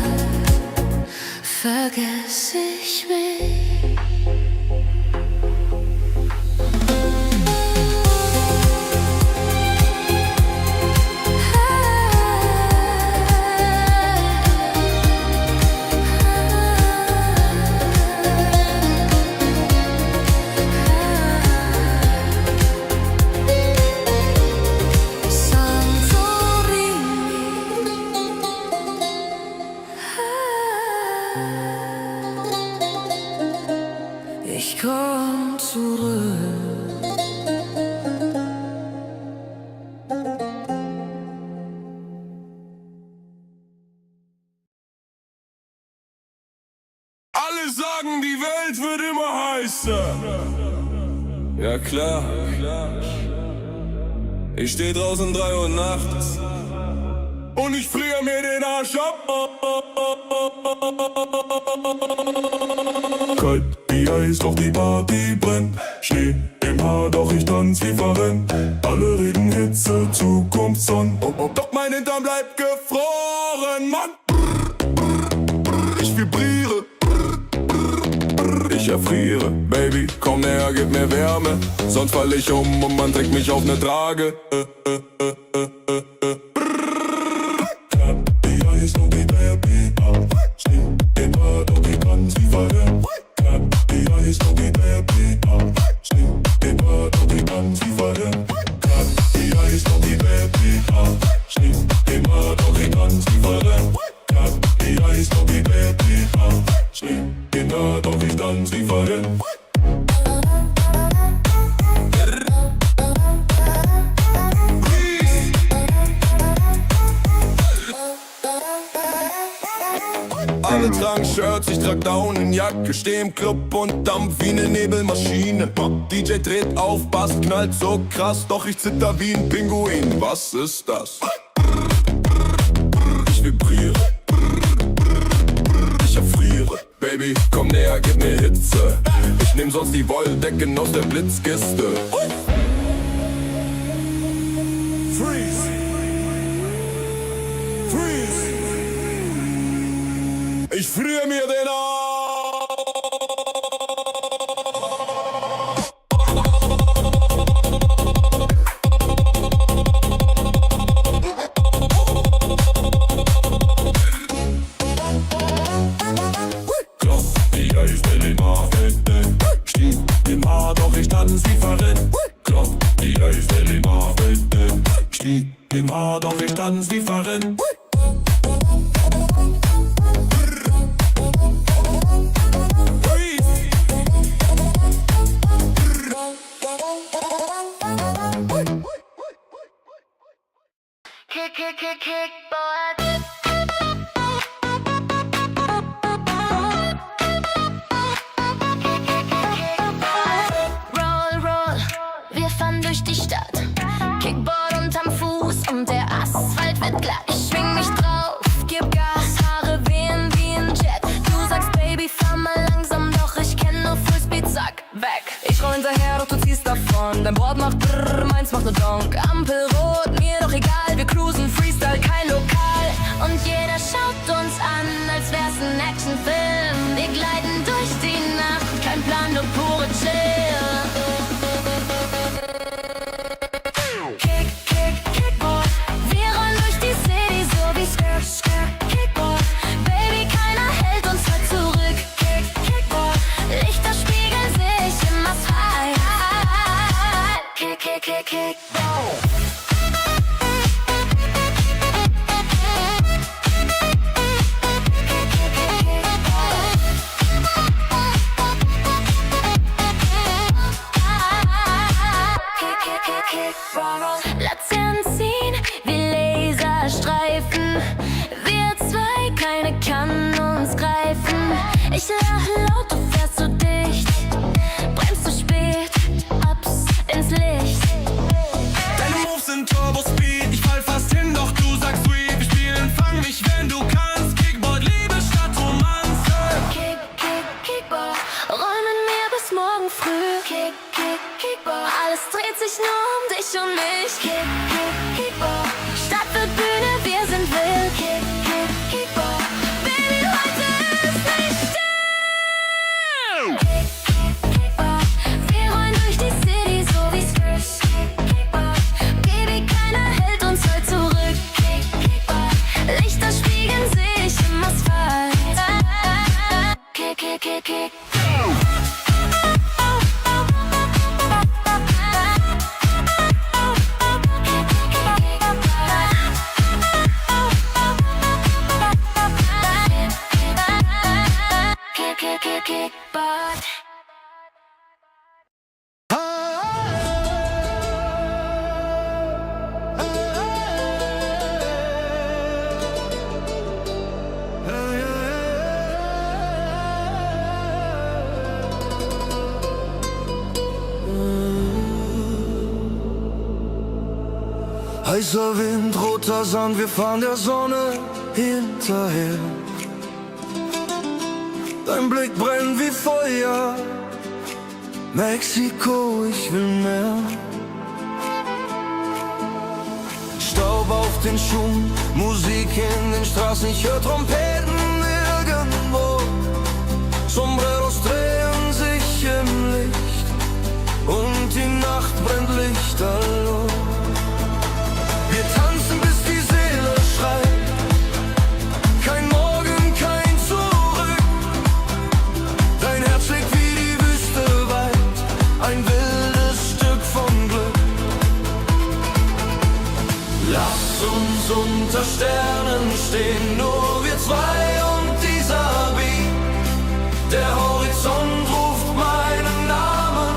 sagen, die Welt wird immer heißer. Ja klar, ich steh draußen 3 Uhr nachts Und ich friere mir den Arsch ab. Kalt wie Eis, doch die Party brennt. Steh im Haar, doch ich tanz wie verrennt. Alle reden Hitze, Zukunft, Sonn. Doch mein Hintern bleibt gefroren, Mann. Ich vibriere. Ich erfriere. Baby, komm näher, gib mir Wärme. Sonst fall ich um und man trägt mich auf ne Trage. Alle tragen Shirts, ich trag Daunenjacke, steh im Club und dampf wie ne Nebelmaschine. DJ dreht auf, Bass knallt so krass, doch ich zitter wie ein Pinguin. Was ist das? Ich vibriere. Ich erfriere. Baby, komm näher, gib mir Hitze. Ich nehm sonst die Wolldecken aus der Blitzkiste. Freeze! Freeze! Ich friere mir den Arsch. Klopp, die Eiswelle im Haarfelde. Stieg im Haar, doch ich tanz wie verrennt. Klopp, die Eiswelle im Haarfelde. Stieg im Haar, doch ich tanz wie verrennt. Roll, roll, wir fahren durch die Stadt. Kickboard unterm Fuß und der Asphalt wird glatt. Ich schwing mich drauf, gib Gas, Haare wehen wie ein Jet. Du sagst, Baby, fahr mal langsam, doch ich kenn nur Fullspeed, zack, weg. Ich roll hinterher, doch du ziehst davon. Dein Board macht brrr, meins macht ne Donk. Ampel rot, mir doch egal, wir cruisen Freestyle, kein Lokal. Und jeder schaut uns an, als wär's ein Actionfilm. Wir gleiten durch die Nacht, kein Plan, nur pure Chill. Kick, kick, Kickboard. Wir rollen durch die City, so wie Skirt, Skirt, Kickboard. Baby, keiner hält uns heute zurück. Kick, Kickboard. Lichter spiegeln sich im Asphalt. Kick, kick, kick, Kickboard. Heißer Wind, roter Sand, wir fahren der Sonne hinterher. Dein Blick brennt wie Feuer, Mexiko, ich will mehr. Staub auf den Schuhen, Musik in den Straßen, ich hör Trompeten irgendwo. Sombreros drehen sich im Licht und die Nacht brennt lichterloh. Wir tanzen bis die Seele schreit, kein Morgen, kein Zurück. Dein Herz schlägt wie die Wüste weit, ein wildes Stück vom Glück. Lass uns unter Sternen stehen, nur wir zwei und dieser Beat. Der Horizont ruft meinen Namen,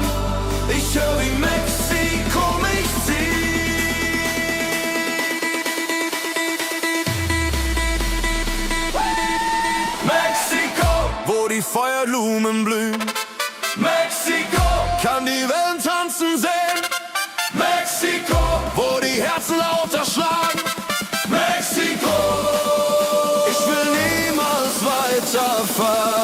ich hör wie Mexiko mich zieht. Mexiko, wo die Feuerblumen blühen. Mexiko, kann die Wellen tanzen sehen. Mexiko, wo die Herzen lauter schlagen. Mexiko, ich will niemals weiterfahren.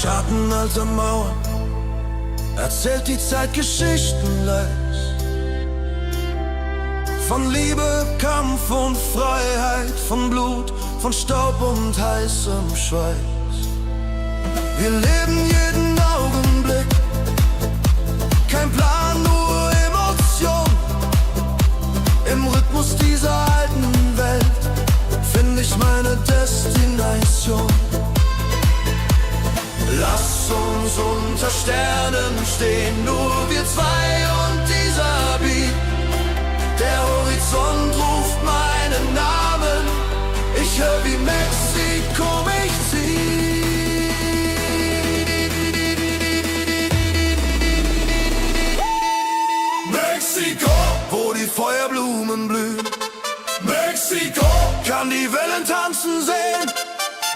Schatten alter Mauern erzählt die Zeit Geschichten leis. Von Liebe, Kampf und Freiheit, von Blut, von Staub und heißem Schweiß. Wir leben jeden Augenblick, kein Plan, nur Emotion. Im Rhythmus dieser alten Welt finde ich meine Destination. Lass uns unter Sternen stehen, nur wir zwei und dieser Beat. Der Horizont ruft meinen Namen, ich hör wie Mexiko mich zieht. Mexiko, wo die Feuerblumen blühen. Mexiko, kann die Wellen tanzen sehen.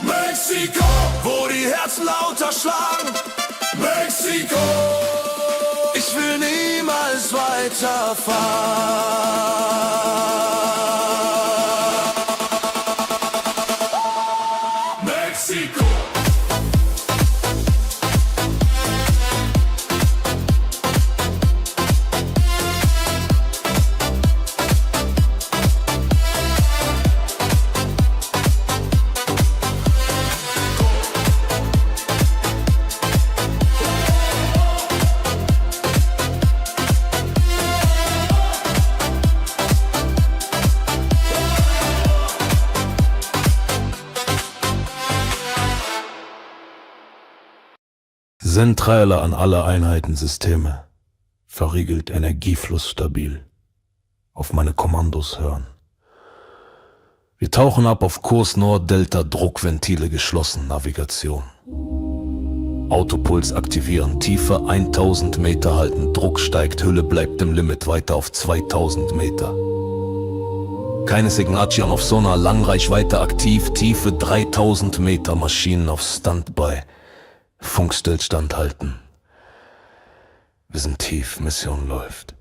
Mexiko, wo die Herzen lauter schlagen. Mexiko, ich will niemals weiterfahren. Mexiko. Zentrale an alle Einheitensysteme. Verriegelt Energiefluss stabil. Auf meine Kommandos hören. Wir tauchen ab auf Kurs Nord-Delta, Druckventile geschlossen, Navigation. Autopuls aktivieren, Tiefe 1000 Meter halten, Druck steigt, Hülle bleibt im Limit, weiter auf 2000 Meter. Keine Signation auf Sonar, Langreichweite aktiv, Tiefe 3000 Meter, Maschinen auf Standby. Funkstillstand halten. Wir sind tief, Mission läuft.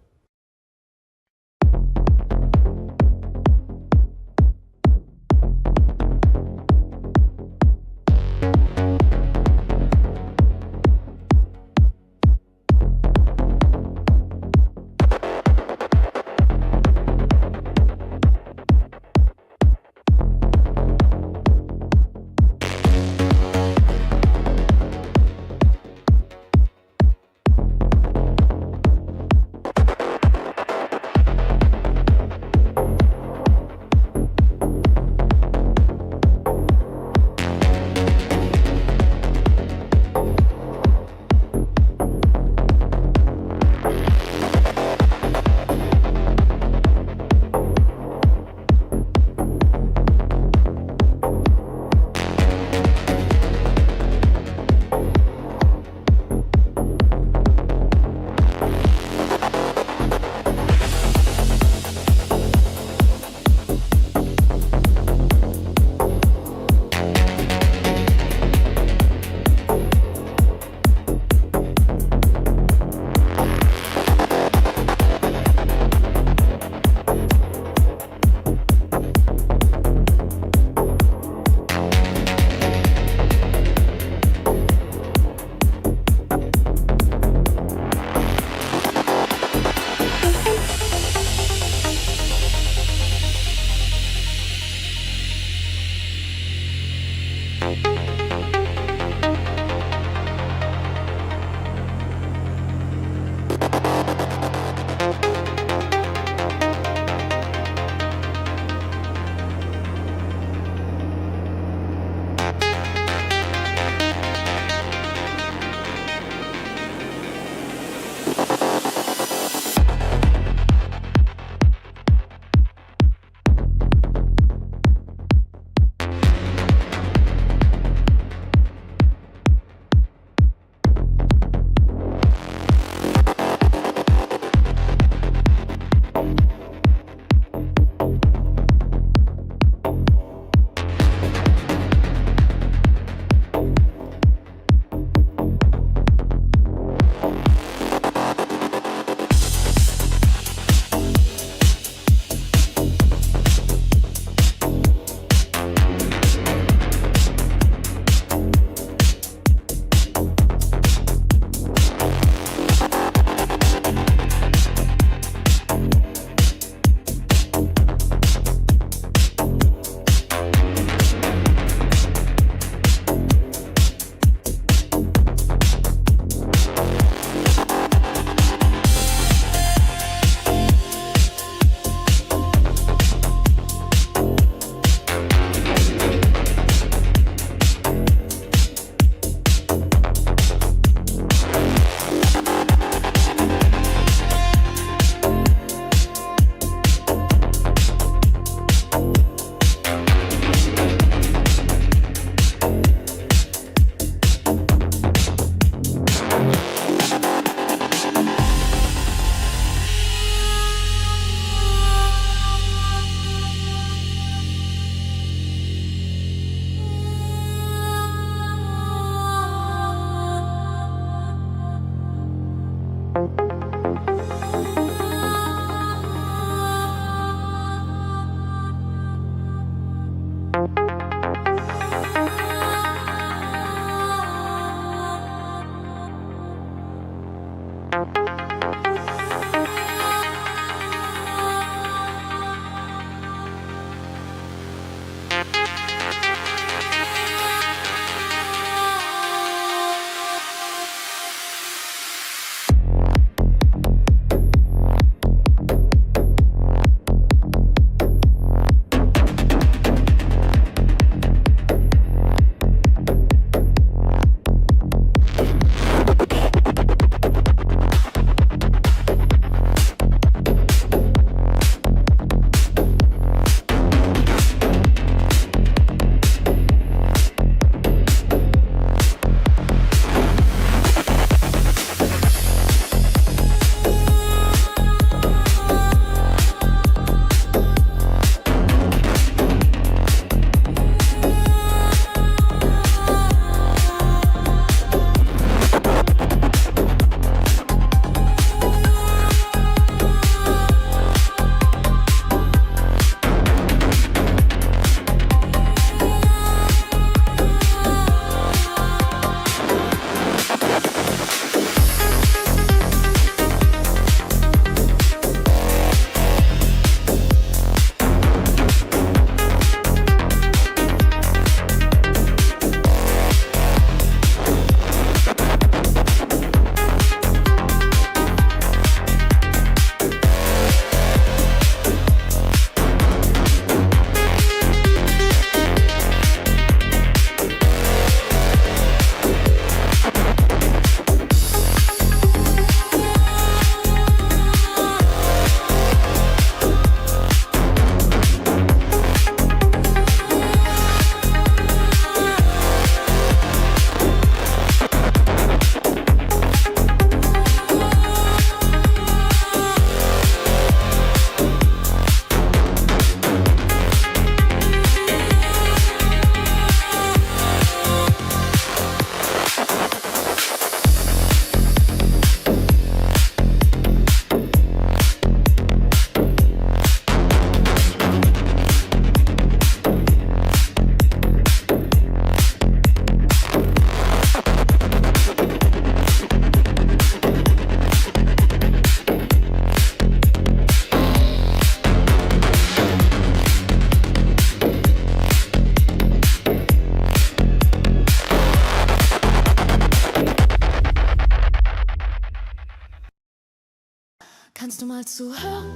kannst du mal zuhören?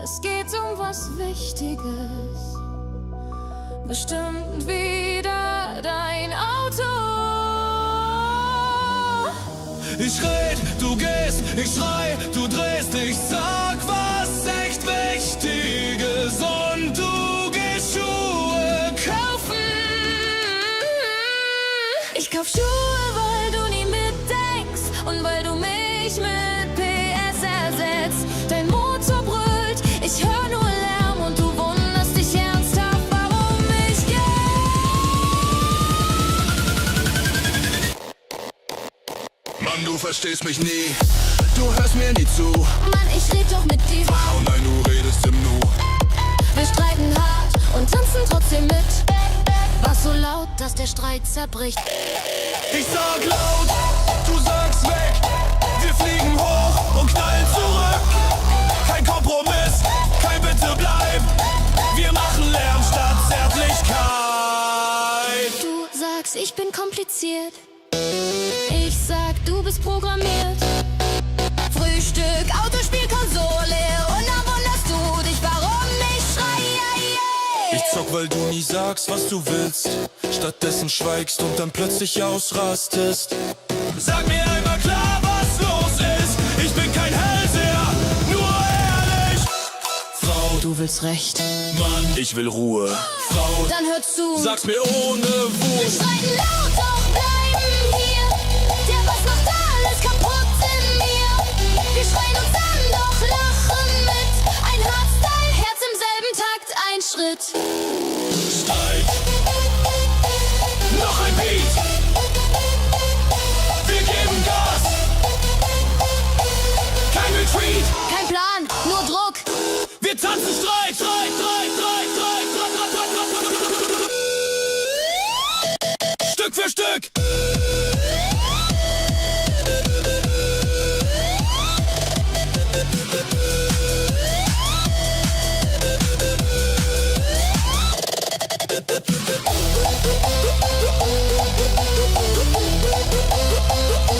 Es geht um was Wichtiges, bestimmt wieder dein Auto. Ich red, du gehst, ich schrei, du drehst, ich sag was echt Wichtiges und du gehst Schuhe kaufen. Ich kauf Schuhe, weil du nie mitdenkst und weil du mich mit PS ersetzt. Dein Motor brüllt, ich hör nur Lärm und du wunderst dich ernsthaft, warum ich geh. Mann, du verstehst mich nie, du hörst mir nie zu. Mann, ich red doch mit dir. Oh nein, du redest im Nu. Wir streiten hart und tanzen trotzdem mit. War's so laut, dass der Streit zerbricht. Ich sag laut, du sagst weg. Wir fliegen hoch und knallen zurück. Kein Kompromiss, kein Bitte bleib. Wir machen Lärm statt Zärtlichkeit. Du sagst, ich bin kompliziert. Ich sag, du bist programmiert. Frühstück, Autospiel, Konsole. Und dann wunderst du dich, warum ich schreie. Ich zock, weil du nie sagst, was du willst. Stattdessen schweigst und dann plötzlich ausrastest. Sag mir einmal klar, was los ist. Ich bin kein Hellseher, nur ehrlich. Frau, Du willst Recht, Mann, ich will Ruhe. Frau, dann hör zu. sag's mir ohne Wir Wut. streiten laut, doch bleiben hier. Der Bass macht alles kaputt in mir. Wir schreien uns an, doch lachen mit. Ein Hardstyle, Herz im selben Takt, ein Schritt. Streit, noch ein Beat. Wir geben Gas. Kein Retreat. Kein Plan, nur Druck. Wir tanzen Streit, Streit, Streit, Streit, Streit, Streit, Streit. Stück für Stück.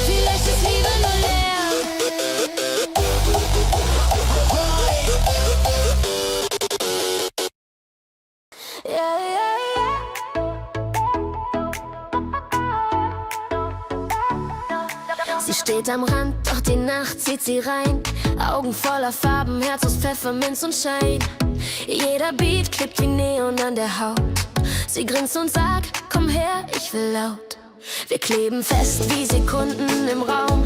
Vielleicht ist Liebe nur leer. Ja, ja, ja. Sie steht am Rand, doch die Nacht zieht sie rein. Augen voller Farben, Herz aus Pfefferminz und Schein. Jeder Beat klebt wie Neon an der Haut. Sie grinst und sagt, komm her, ich will laut. Wir kleben fest wie Sekunden im Raum.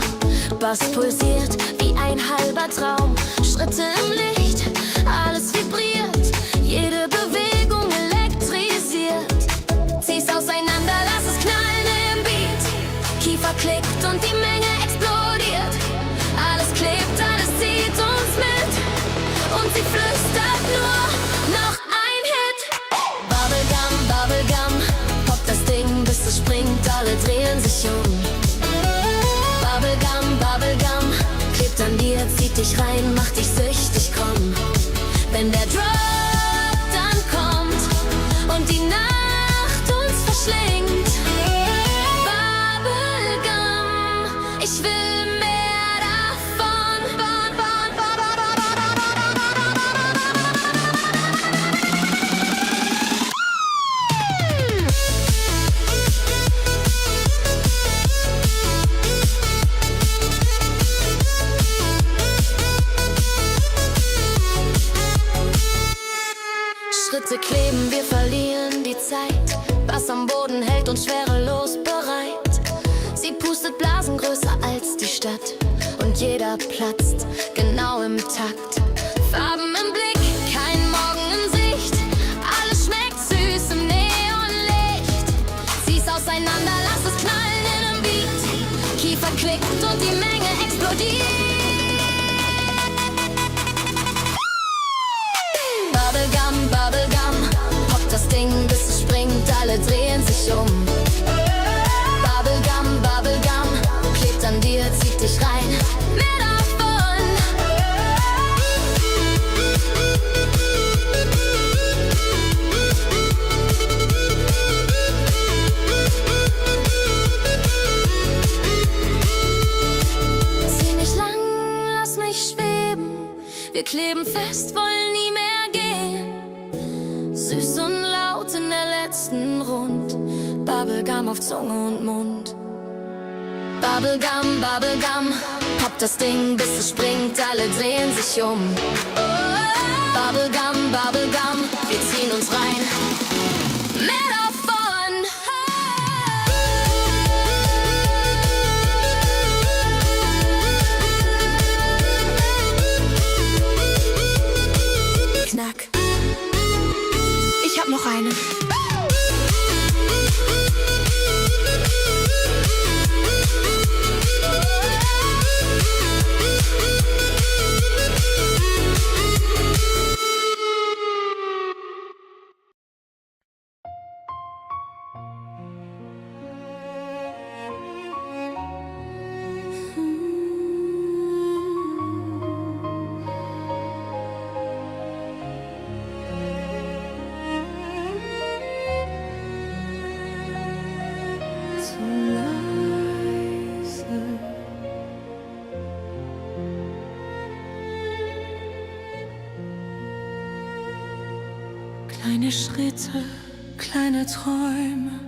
Bass pulsiert wie ein halber Traum. Schritte im Licht, alles vibriert. Jede Bewegung elektrisiert. Zieh's auseinander, lass es knallen im Beat. Kiefer klickt und die Menge explodiert. Alles klebt, alles zieht uns mit. Und sie flüstert nur noch ein Hit. Bubblegum, Bubblegum, poppt das Ding, bis es springt, alle drehen sich um. Bubblegum, Bubblegum, klebt an dir, zieht dich rein, macht dich süchtig, komm. Wenn der Drop dann kommt und die Nacht uns verschlingt. Bubblegum, ich will mehr davon. Schritte kleben, wir verlieren die Zeit. Bass am Boden hält uns schwerelos bereit. Sie pustet Blasen größer als die Stadt. Und jeder platzt genau im Takt. Farben im Blick, kein Morgen in Sicht. Alles schmeckt süß im Neonlicht. Zieh's auseinander, lass es knallen in einem Beat. Kiefer quickt und die Menge explodiert. Bubblegum, Bubblegum, poppt das Ding, bis es springt, alle drehen sich um. Bubblegum, Bubblegum, klebt an dir, zieht dich rein, mehr davon. Zieh mich lang, lass mich Wir kleben fest, wollen nie mehr gehen. Süß und laut in der letzten Rund. Bubblegum auf Zunge und Mund. Bubblegum, Bubblegum, pop das Ding, bis es springt, alle drehen sich um. Bubblegum, Bubblegum, wir ziehen uns rein. Mehr davon! Knack. Ich hab noch eine. Kleine Schritte, kleine Träume,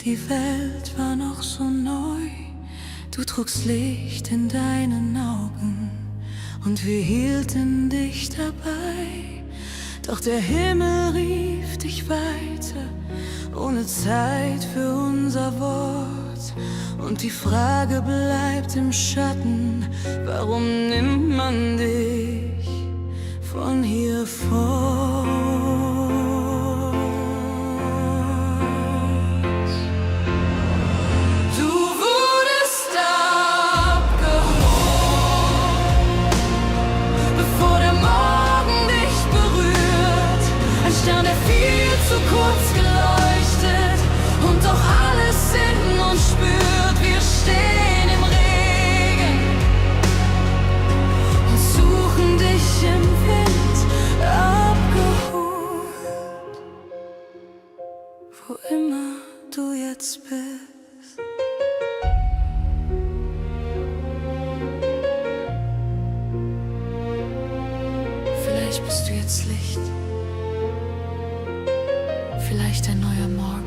die Welt war noch so neu. Du trugst Licht in deinen Augen und wir hielten dich dabei. Doch der Himmel rief dich weiter, ohne Zeit für unser Wort. Und die Frage bleibt im Schatten, warum nimmt man dich von hier fort? Zu kurz geleuchtet und doch alles in uns spürt. Wir stehen im Regen und suchen dich im Wind abgeholt, wo immer du jetzt bist. Vielleicht bist du jetzt Licht. Vielleicht ein neuer Morgen.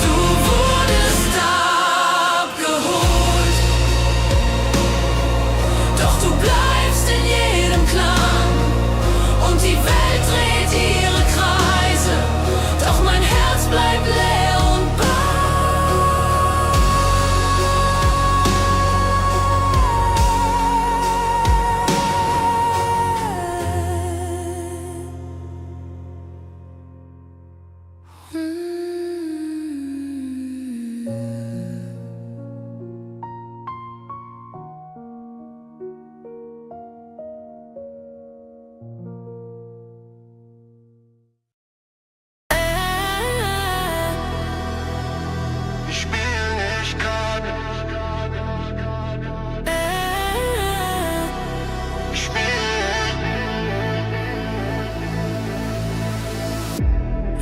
Du wurdest abgeholt, doch du bleibst in jedem Klang und die Welt dreht ihre Kreise, doch mein Herz bleibt leer.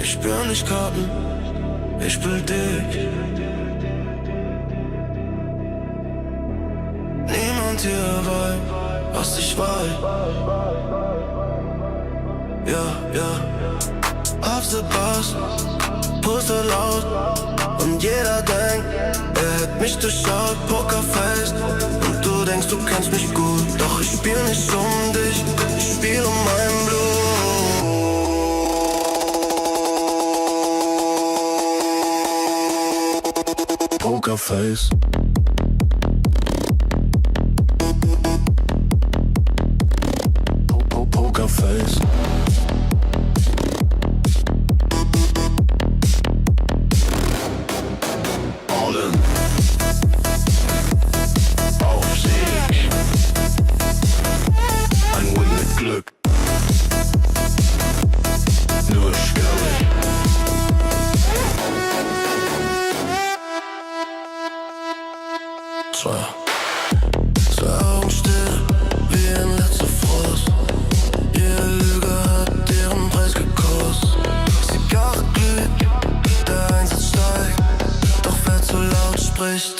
Ich spür nicht Karten, ich spiel dich. Niemand hier weiß, was ich weiß. Ja, aufgepasst, puste laut und jeder denkt, er hätte mich durchschaut, Pokerface. Und du denkst, du kennst mich gut, doch ich spiel nicht um dich, ich spiel um mein Blut. Pokerface. Pokerface. All in. Auf Sieg. Ein Win mit Glück. Nur scary.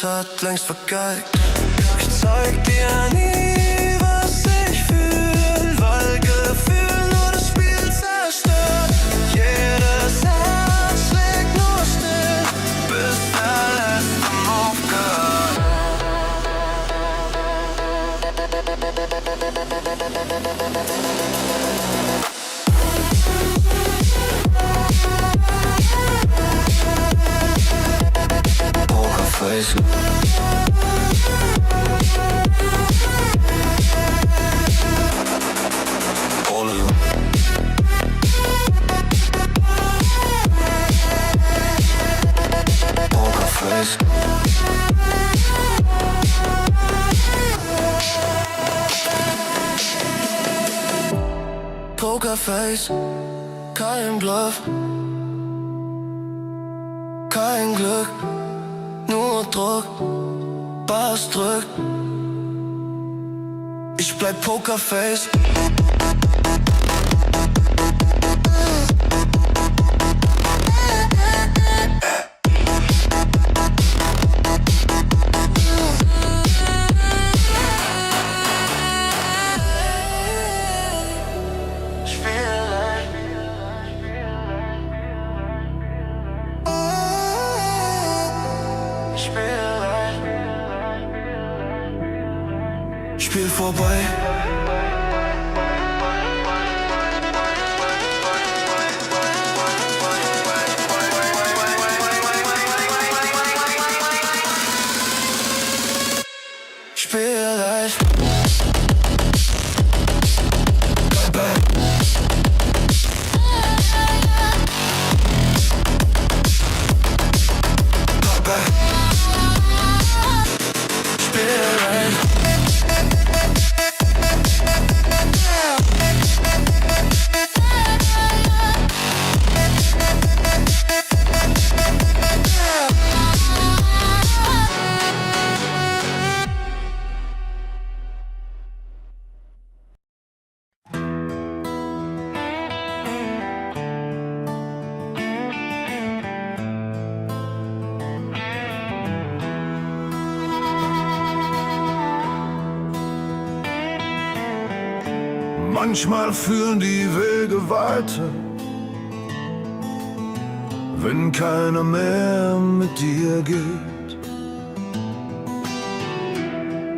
Wort hat längst vergeigt. Ich zeig dir nie, was ich fühl, weil Gefühl nur das Spiel zerstört. Jedes Herz schlägt nur still, bis der letzte aufgehört. Pokerface. All of them. Pokerface. Pokerface. Kein Bluff. Kein Glück. Nur Druck, was drückt. Ich bleib Pokerface. Spiel vorbei. Spiel leicht. Manchmal führen die Wege weiter, wenn keiner mehr mit dir geht.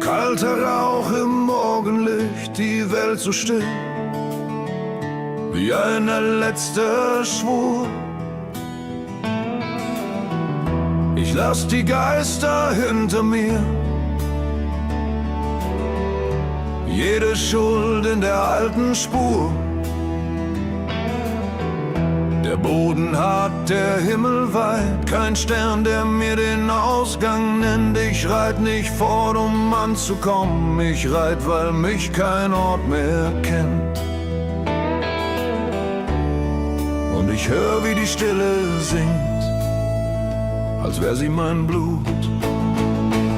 Kalter Rauch im Morgenlicht, die Welt so still, wie ein letzter Schwur. Ich lass die Geister hinter mir, jede Schuld in der alten Spur. Der Boden hart, der Himmel weit, kein Stern, der mir den Ausgang nennt. Ich reit nicht fort, um anzukommen, ich reit, weil mich kein Ort mehr kennt. Und ich hör, wie die Stille singt, als wär sie mein Blut.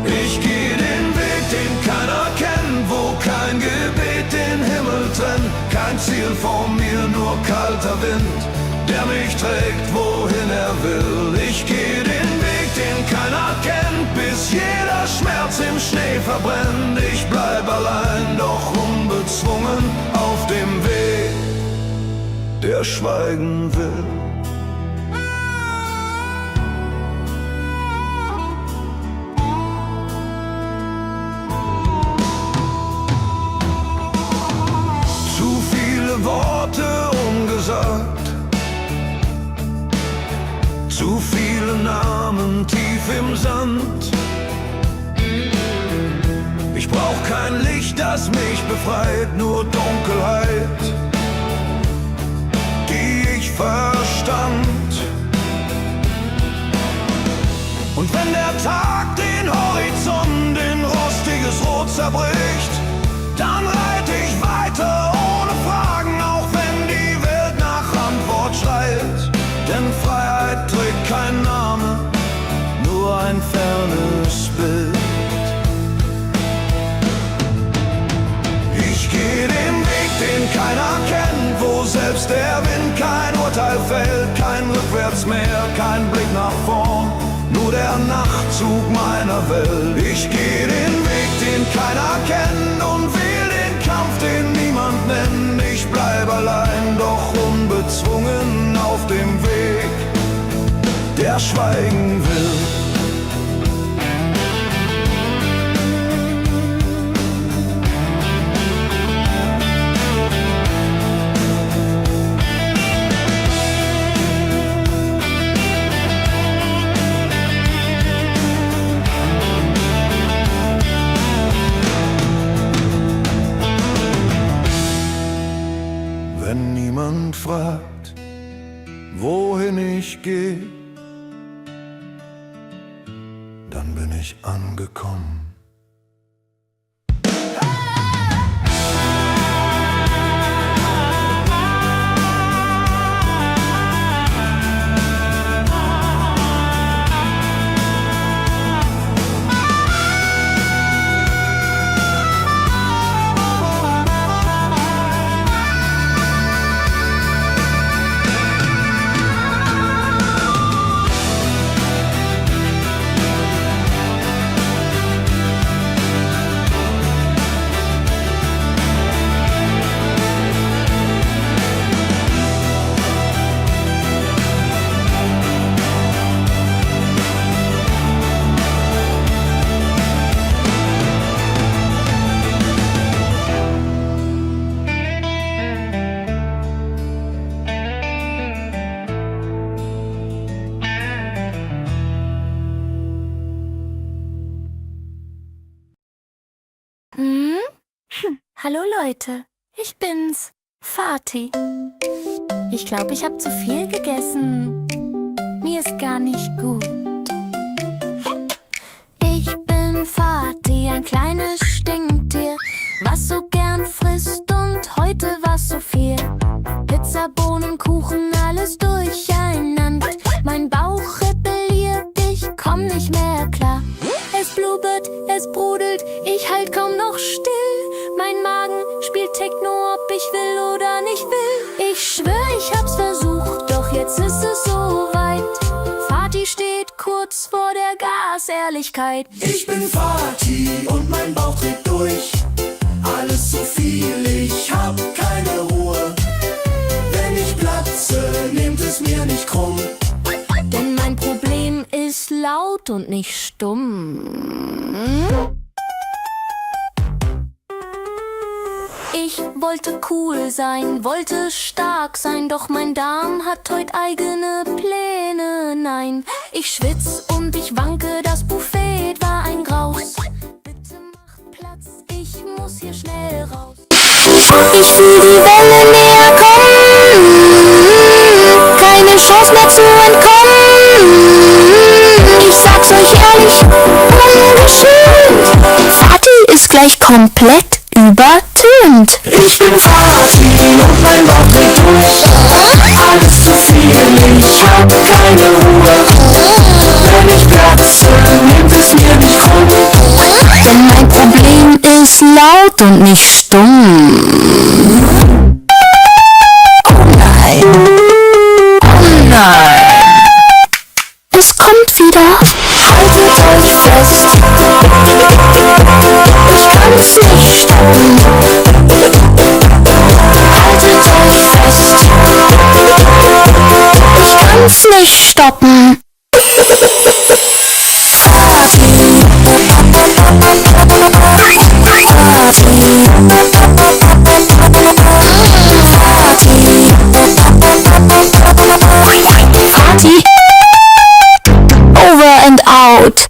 Ich geh den Weg, den keiner kennt, wo kein Gebet den Himmel trennt. Kein Ziel vor mir, nur kalter Wind, der mich trägt, wohin er will. Ich geh den Weg, den keiner kennt, bis jeder Schmerz im Schnee verbrennt. Ich bleib allein, doch unbezwungen auf dem Weg, der schweigen will. Worte ungesagt, zu viele Namen tief im Sand. Ich brauch kein Licht, das mich befreit, nur Dunkelheit, die ich verstand. Und wenn der Tag den Horizont in rostiges Rot zerbricht, dann reit ich weiter ohne Fragen, auch wenn die Welt nach Antwort schreit. Denn Freiheit trägt kein Name, nur ein fernes Bild. Ich geh den Weg, den keiner kennt, wo selbst der Wind kein Urteil fällt. Kein Rückwärts mehr, kein Blick nach vorn, nur der der Nachtzug meiner Welt. Ich gehe den Weg, den keiner kennt und wähl den Kampf, den niemand nennt. Ich bleib allein, doch unbezwungen auf dem Weg, der schweigen will. Wenn niemand fragt, wohin ich gehe, dann bin ich angekommen. Hallo Leute, ich bin's, Fatih. Ich glaube, ich habe zu viel gegessen. Mir ist gar nicht gut. Ich bin Fatih, ein kleines Stinktier, was so gern frisst und heute war's so viel. Pizza, Bohnen, Kuchen, alles durcheinander. Mein Bauch rebelliert, ich komm nicht mehr klar. Es blubbert, es brodelt, ich halt kaum noch still. Mein Magen spielt Techno, ob ich will oder nicht will. Ich schwör, ich hab's versucht, doch jetzt ist es soweit. Fatih steht kurz vor der Gasehrlichkeit. Ich bin Fatih und mein Bauch dreht durch. Alles zu viel, ich hab keine Ruhe. Wenn ich platze, nehmt es mir nicht krumm. Denn mein Problem ist laut und nicht stumm. Ich wollte cool sein, wollte stark sein, doch mein Darm hat heute eigene Pläne. Nein, ich schwitz und ich wanke, das Buffet war ein Graus. Bitte macht Platz, ich muss hier schnell raus. Ich fühl die Welle näher kommen, keine Chance mehr zu entkommen. Ich sag's euch ehrlich, ungeschönt, Fatih ist gleich komplett übertönt. Ich bin Fatih und mein Bauch dreht durch. Alles zu viel, ich hab keine Ruhe. Wenn ich platze, nehmt es mir nicht krumm. Denn mein Problem ist laut und nicht stumm. Oh nein. Oh nein. Es kommt wieder. Haltet euch fest, Ich kann's nicht stoppen. haltet euch fest, Ich kann's nicht stoppen. Fatih. Over and out.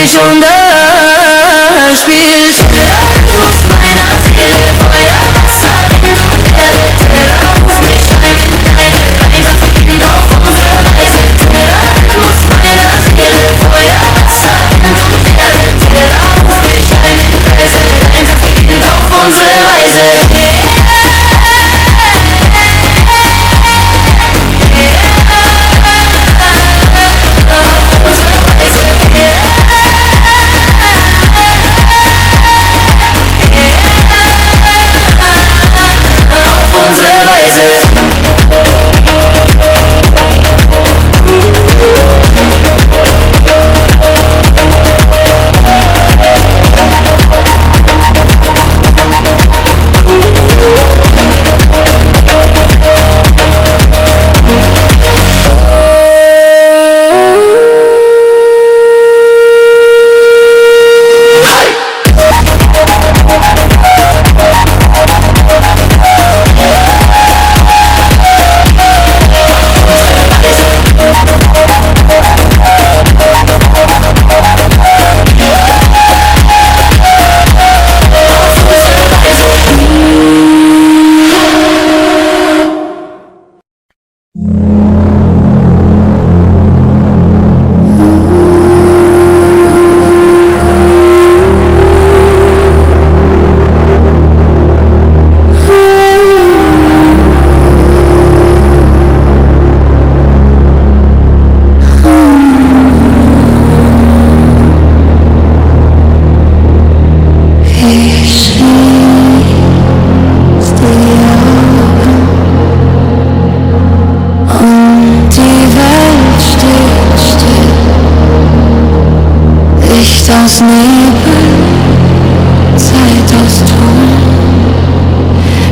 dich unterspielt. Auf meiner Seele Feuer, Wasser, Wind und Erde. Ruf mich ein in deine Reise, verbind auf unsere Reise. Auf meiner Seele Feuer, Wasser, Wind und Erde. Ruf mich ein in Reise, dein verbind auf unsere Reise. Aus Nebel, Zeit aus Ton,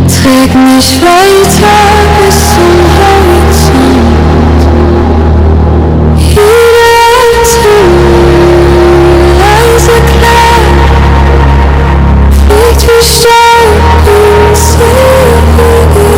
trägt mich weiter bis zum Horizont. Jeder Atem, leise klar, fliegt wie Staub ins ewige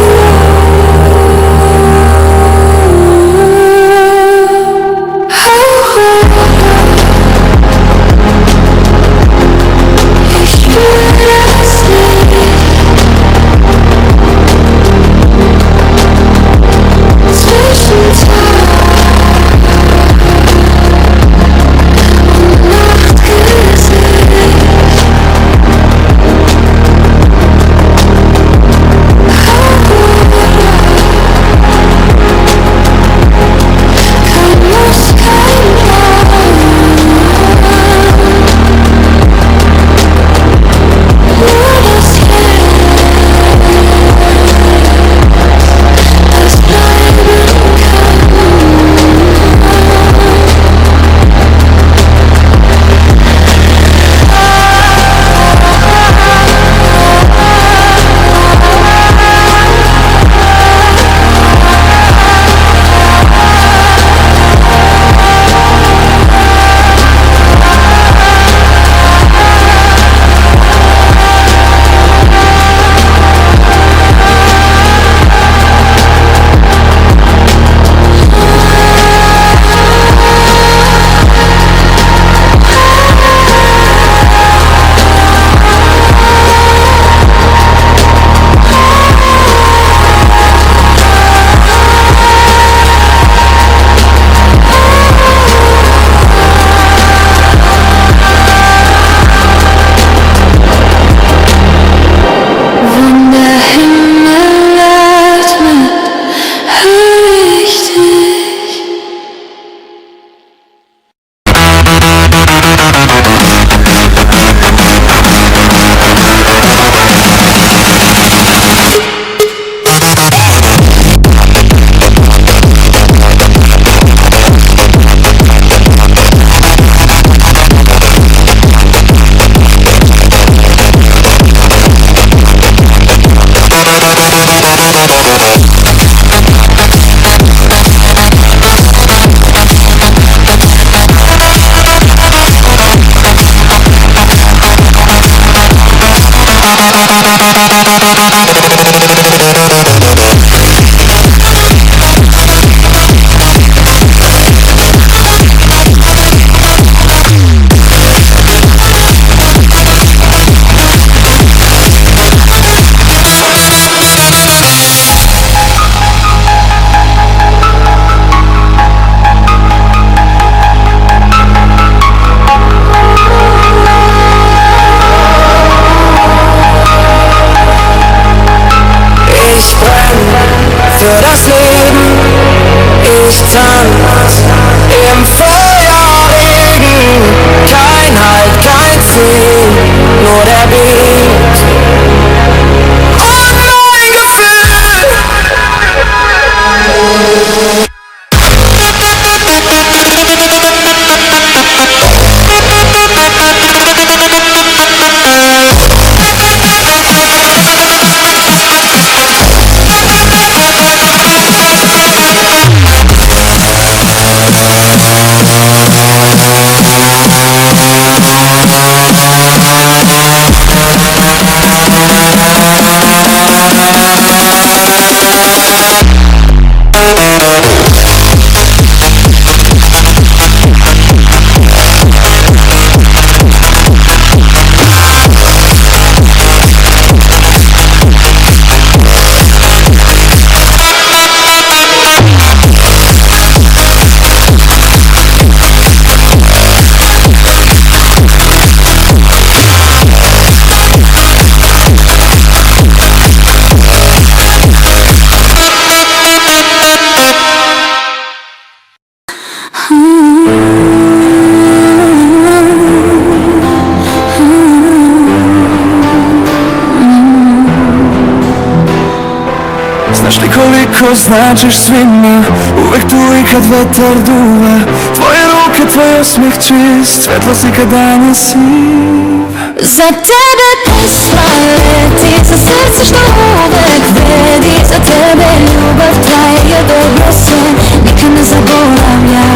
ko značiš svima, uvek tu i kad vetar duva. Tvoje ruke, tvoj osmeh čist, svetlo si kad dan je siv. Za tebe pesma leti, za srce što uvek vredi. Za tebe ljubav traje dobro sve, nikad ne zaboravlja.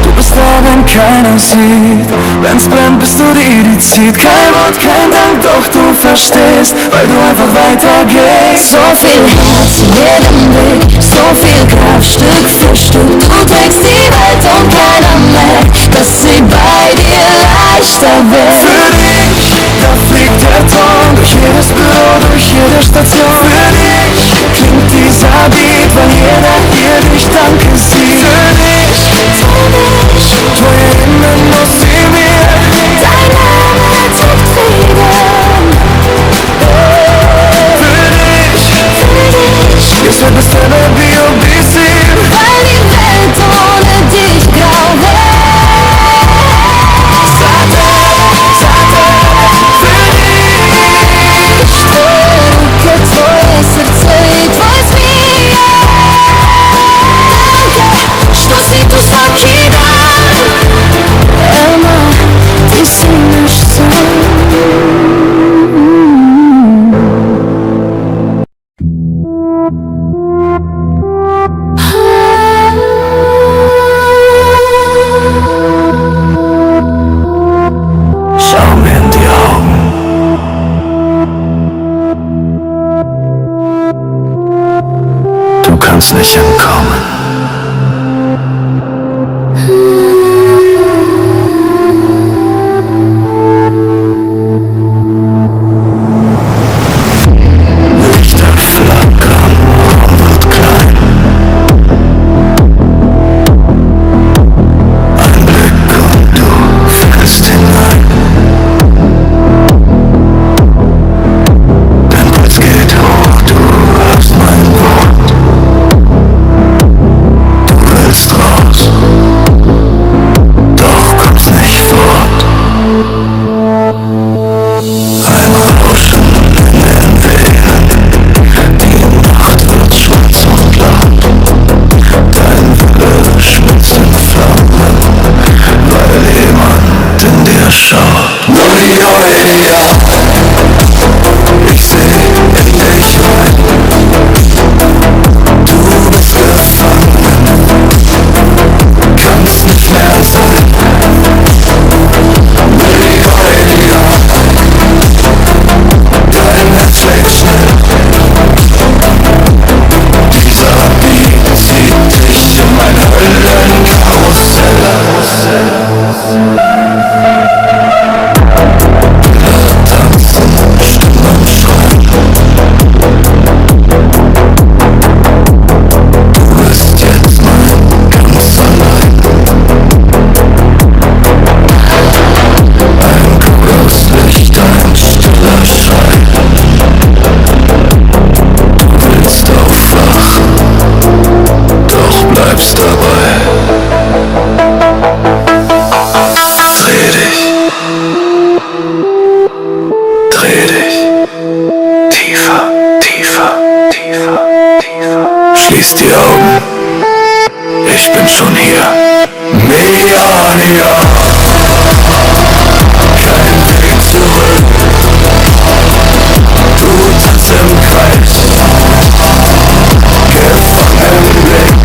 Du bist da, wenn keiner sieht, wenn's brennt, bist du die, die zieht. Kein Wort, kein Dank, doch du verstehst, weil du einfach weitergehst. So viel Herz in jedem Blick, so viel Kraft Stück für Stück. Du trägst die Welt und keiner merkt, dass sie bei dir leichter wird. Für dich, da fliegt der Ton durch jedes Büro, durch jede Station. Für dich klingt dieser Beat, weil jeder hier dich Danke sieht. Für dich, twoje imię nosi mir. Dein Name trägt Frieden. Für dich, jest to bez tebe B.O.B.C. Weil die Welt ohne dich grau wird. Tvoje srce i tvoj smijeh. Danke što si tu svaki dan. Elma, ti si naš san. Schau mir in die Augen. Du kannst nicht entkommen. Lichter flackern, Raum wird klein. Ein Blick und du fällst hinein. Dein Puls geht hoch, du hast mein Wort. Du willst raus, doch kommst nicht fort. Ein Rauschen in den Wehen, die Nacht wird schwarz und laut. Dein Wille schmilzt in Flammen, weil jemand in dir schaut. Ich seh in dich rein. Du bist gefangen, kannst nicht mehr sein. Dein Herz schlägt schnell. Dieser Beat zieht dich in mein Höllenkarussell. Tanzen, Stimmen schreien. Du bist jetzt mein ganz allein. Ein grünes Licht, ein stiller Schrei. Du willst aufwachen, doch bleibst dabei. Dreh dich. Dreh dich. Tiefer, tiefer, tiefer, tiefer. Schließ die Augen. Ich bin schon hier. Mia. Kein Weg zurück. Du tanzt im Kreis. Gefangen im Blick.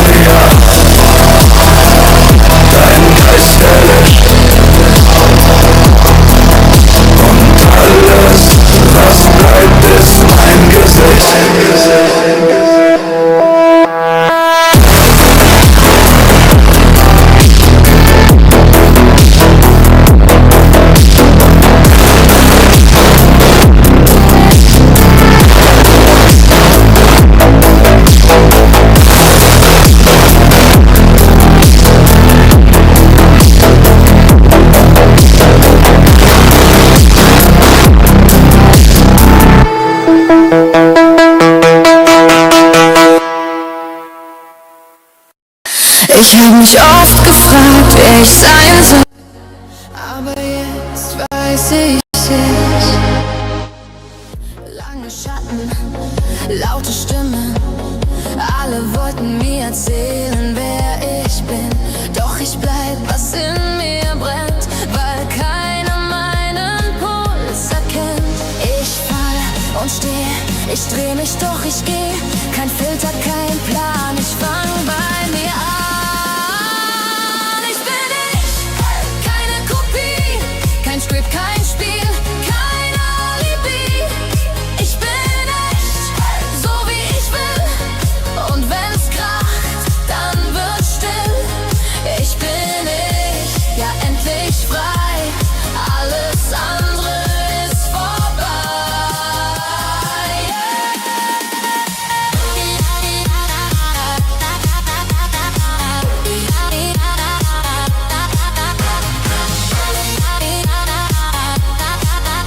Mia. Dein Geist erlischt. Und alles, was bleibt, ist mein Gesicht. Ich hab mich oft gefragt, wer ich sein soll, aber jetzt weiß ich es. Lange Schatten und steh. Ich dreh mich, doch ich geh. Kein Filter, kein Plan, ich fang bei mir an. Ich bin ich, keine Kopie, kein Script, kein Spiel, kein Alibi. Ich bin echt, so wie ich will. Und wenn's kracht, dann wird's still. Ich bin ich, ja endlich frei. Alles andere ist vorbei.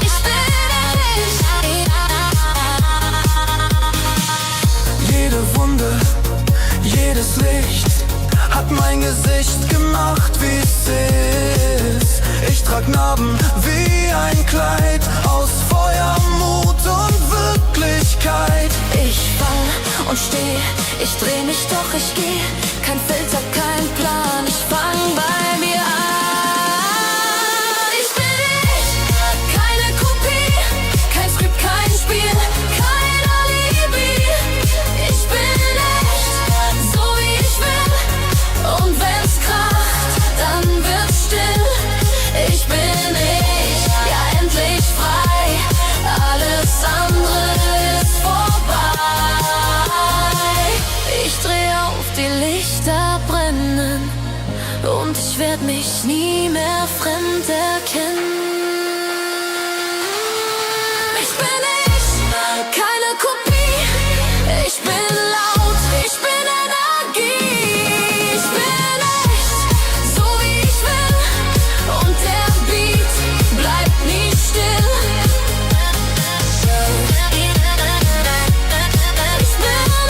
Ich bin ich. Jede Wunde, jedes Licht hat mein Gesicht gemacht, wie es ist. Ich trag Narben wie ein Kleid aus Feuer, Mut und Wirklichkeit. Ich fall und steh, ich dreh mich, doch ich geh. Kein Filter, kein Plan, ich fang bei mir an. Ich bin ich, keine Kopie, kein Script, kein Spiel, kein Alibi. Ich bin echt, so wie ich will. Und wenn's kracht, dann wird's still. Ich bin ich, ja endlich frei. Alles andere ist vorbei. Ich dreh auf, die Lichter brennen. Und ich werd mich nie mehr fremd erkennen. Ich bin ich, keine Kopie. Ich bin laut, ich bin Energie. Ich bin echt, so wie ich will. Und der Beat bleibt nie still. Ich bin laut. Ich bin laut.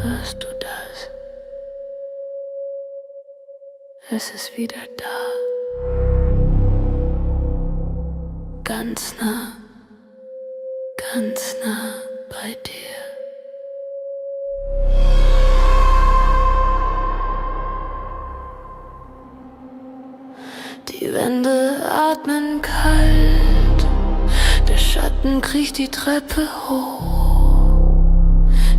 Hörst du das? Es ist wieder da. Ganz nah bei dir. Die Wände atmen kalt, der Schatten kriecht die Treppe hoch.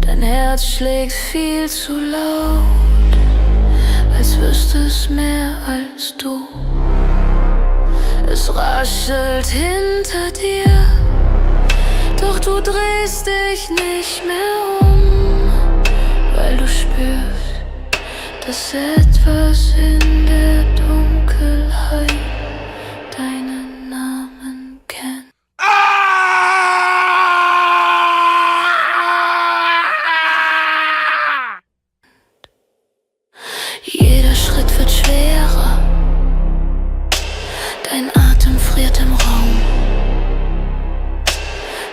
Dein Herz schlägt viel zu laut, als wüsste es mehr als du. Es raschelt hinter dir, doch du drehst dich nicht mehr um, weil du spürst, dass etwas in der Dunkelheit deinen Namen kennt. Jeder Schritt wird schwerer, dein Atem friert im Raum.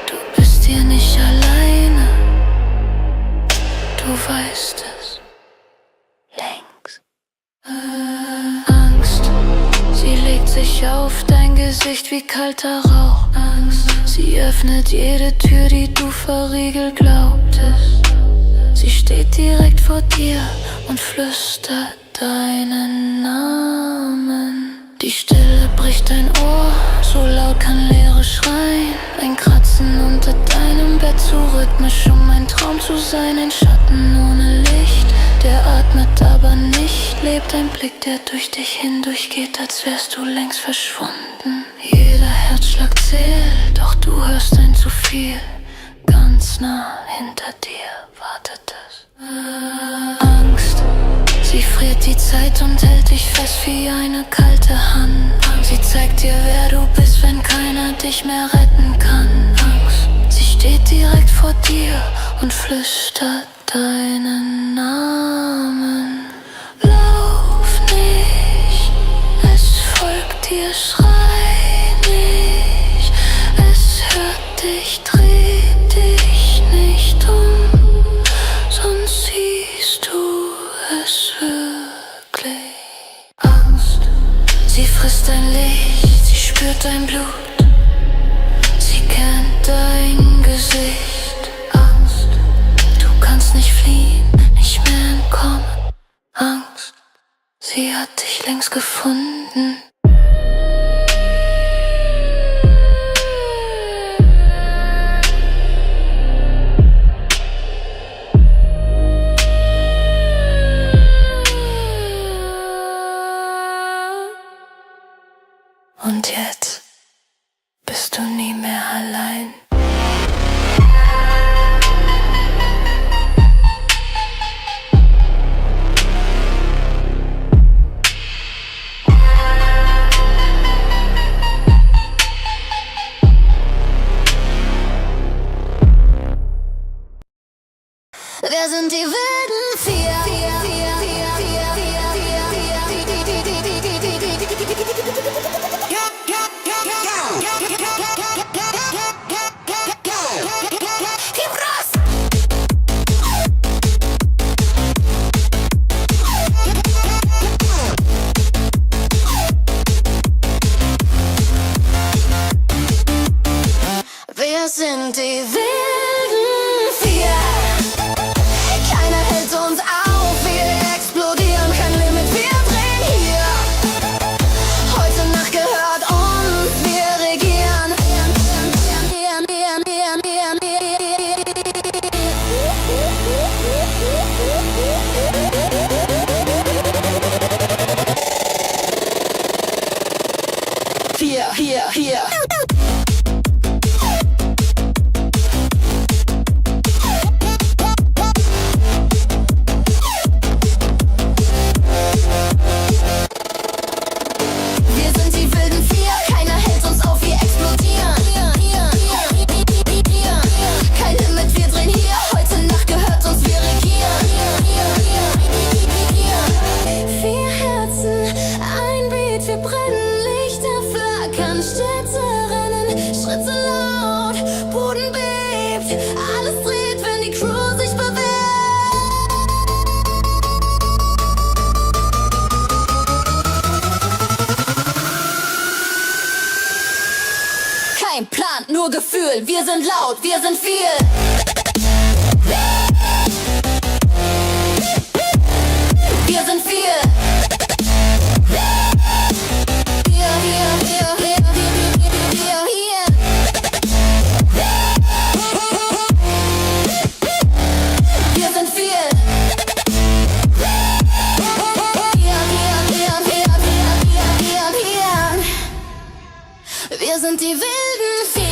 Du bist hier nicht alleine, du weißt es längst. Angst, sie legt sich auf dein Gesicht wie kalter Rauch. Angst, sie öffnet jede Tür, die du verriegelt glaubtest. Sie steht direkt vor dir und flüstert deinen Namen. Die Stille bricht dein Ohr, so laut kann Leere schreien. Ein Kratzen unter deinem Bett, zu rhythmisch, um ein Traum zu sein. Ein Schatten ohne Licht, der atmet aber nicht. Lebt ein Blick, der durch dich hindurchgeht, als wärst du längst verschwunden. Jeder Herzschlag zählt, doch du hörst ein zu viel. Ganz nah hinter dir wartet es. Angst, sie friert die Zeit und hält dich fest wie eine kalte Hand. Sie zeigt dir, wer du bist, wenn keiner dich mehr retten kann. Angst, sie steht direkt vor dir und flüstert deinen Namen. Lauf nicht, es folgt dir, schrei nicht, es hört dich, dreh dich nicht um, sonst siehst du es wirklich. Angst, sie frisst dein Licht, sie spürt dein Blut, sie kennt dein Gesicht. Angst, du kannst nicht fliehen, nicht mehr entkommen. Angst, sie hat dich längst gefunden. Und jetzt bist du nie mehr allein. Wir sind die wilden Vier. Wir sind die wilden Vier. Keiner hält uns auf, wir explodieren, kein Limit, wir drehen hier. Heute Nacht gehört uns, wir regieren. Hier. Wir sind die wilden Vier, keiner hält uns auf, wir explodieren. Kein Limit, wir drehen hier, heute Nacht gehört uns, wir regieren. 4 Herzen, ein Beat, wir brennen, Lichter flackern, Städte rennen, Schritte laut, Boden bebt, alles dreht, wenn die Crew sich bewegt. Kein Plan, nur Gefühl, wir sind laut, wir sind viel. Wir sind viel. Wir sind viel. Wir sind die wilden Vier.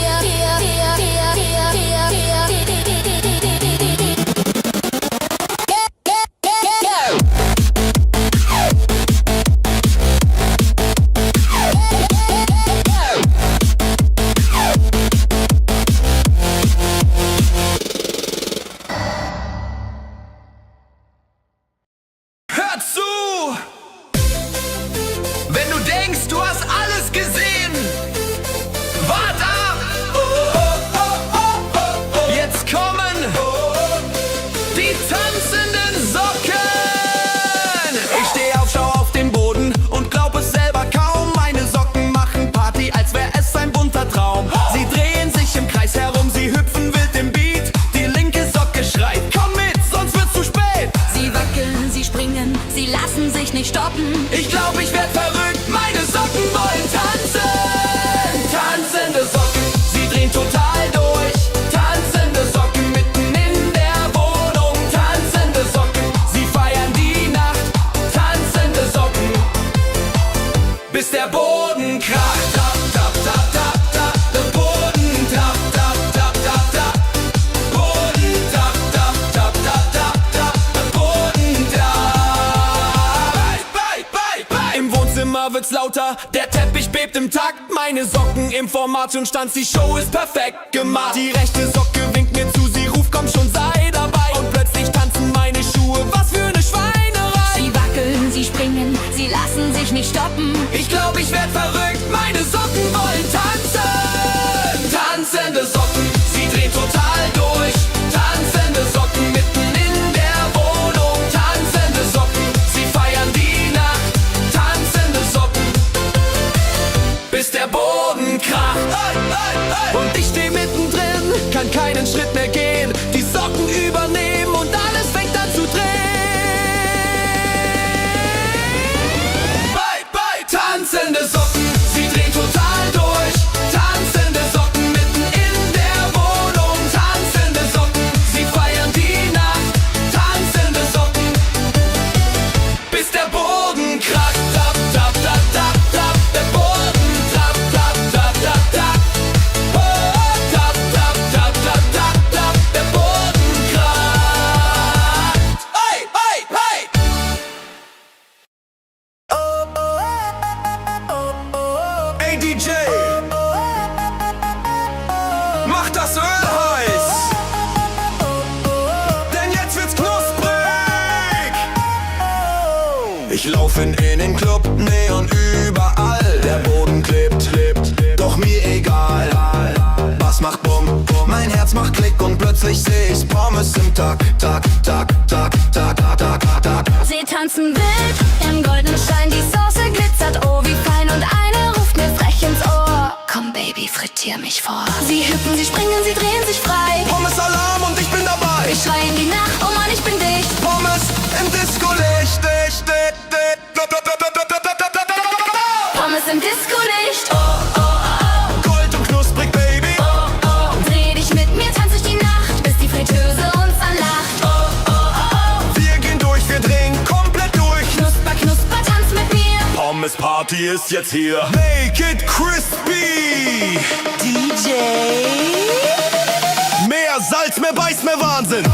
Hör zu! Wenn du denkst, du hast alles gesehen, wart ab! Jetzt kommen die tanzenden Socken! Ich steh auf, schau auf den Boden und glaub es selber kaum. Meine Socken machen Party, als wär es ein bunter Traum. Sie drehen sich im Kreis herum, sie hüpfen wild im Beat. Die linke Socke schreit, komm mit, sonst wird's zu spät. Sie wackeln, sie springen, sie lassen sich nicht stoppen. Ich glaub, ich werd verrückt, meine Socken wollen tanzen. Tanzende Socken, sie drehen total durch. Tanzende Socken mitten in der Wohnung. Tanzende Socken, sie feiern die Nacht. Tanzende Socken, bis der Boden kracht. Tap, tap, tap, tap, tap, der Boden tap, tap, tap, tap, tap. Boden tap, tap, tap, tap, tap, tap, der Boden tap. Bye. Im Wohnzimmer wird's lauter, der Teppich bebt im Takt. Meine Socken im Formationsstand, die Show ist perfekt gemacht. Die rechte Socke winkt mir zu, sie ruft, komm schon, sei dabei. Und plötzlich tanzen meine Schuhe, was für eine Schweinerei. Sie wackeln, sie springen, sie lassen sich nicht stoppen. Ich glaub, ich werd verrückt, meine Socken wollen tanzen. Tanzende Socken, sie drehen total durch. Tanzende Socken mitten in der Wohnung. Tanzende Socken, sie feiern die Nacht. Tanzende Socken, bis der Boden kracht. Und ich steh Ich lauf in den Club, Neon überall. Der Boden klebt, doch mir egal. Bass macht Bumm, mein Herz macht Klick und plötzlich seh ich's Pommes im Tag. Sie tanzen wild im goldenen Schein, die Soße glitzert, oh wie fein. Und eine ruft mir frech ins Ohr: Komm Baby, frittier mich vor. Sie hüpfen, sie springen, sie drehen sich frei. Pommes Alarm und ich bin dabei. Ich schrei in die Nacht, oh Mann, ich bin dicht. Pommes im Disco-Licht. Pommes im Disco-Licht. Gold und knusprig, Baby. Dreh dich mit mir, tanz durch die Nacht, bis die Fritteuse uns anlacht. Wir gehen durch, wir drehen komplett durch. Knusper, knusper, tanz mit mir. Pommes Party ist jetzt hier. Make it crispy. DJ. Mehr Salz, mehr Beiß, mehr Wahnsinn.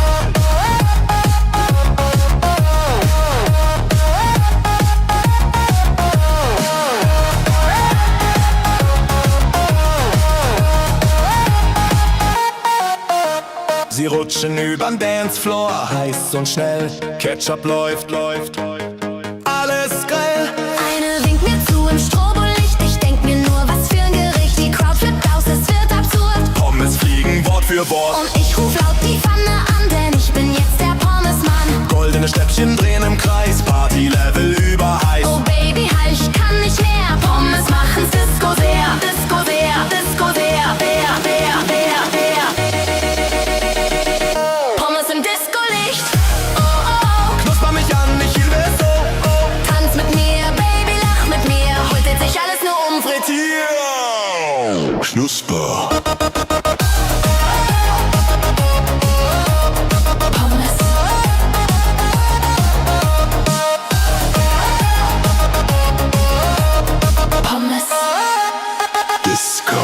Sie rutschen übern Dancefloor, heiß und schnell. Ketchup läuft. Alles geil. Eine winkt mir zu im Strobolicht. Ich denk mir nur, was für ein Gericht. Die Crowd flippt aus, es wird absurd. Pommes fliegen Wort für Wort. Und ich ruf laut die Pfanne an, denn ich bin jetzt der Pommesmann. Goldene Stäbchen drehen im Kreis. Party-Level überheiß. Oh Baby, halt, ich kann nicht mehr. Pommes machen's Disco sehr, Disco sehr, Disco sehr, wer. Pommes im Disco-Licht. Oh. Knusper mich an, ich liebe es so. Tanz mit mir, Baby, lach mit mir. Heute dreht sich alles nur um Frittier. Knusper. Pommes. Pommes. Disco.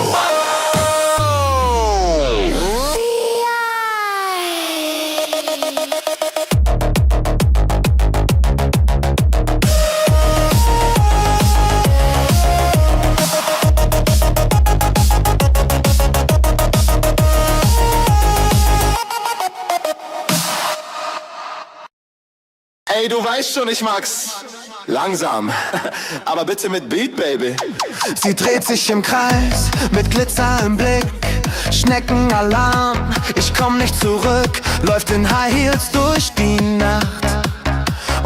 Ey, du weißt schon, ich mag's langsam, aber bitte mit Beat, Baby. Sie dreht sich im Kreis, mit Glitzer im Blick. Schneckenalarm, ich komm nicht zurück. Läuft in High Heels durch die Nacht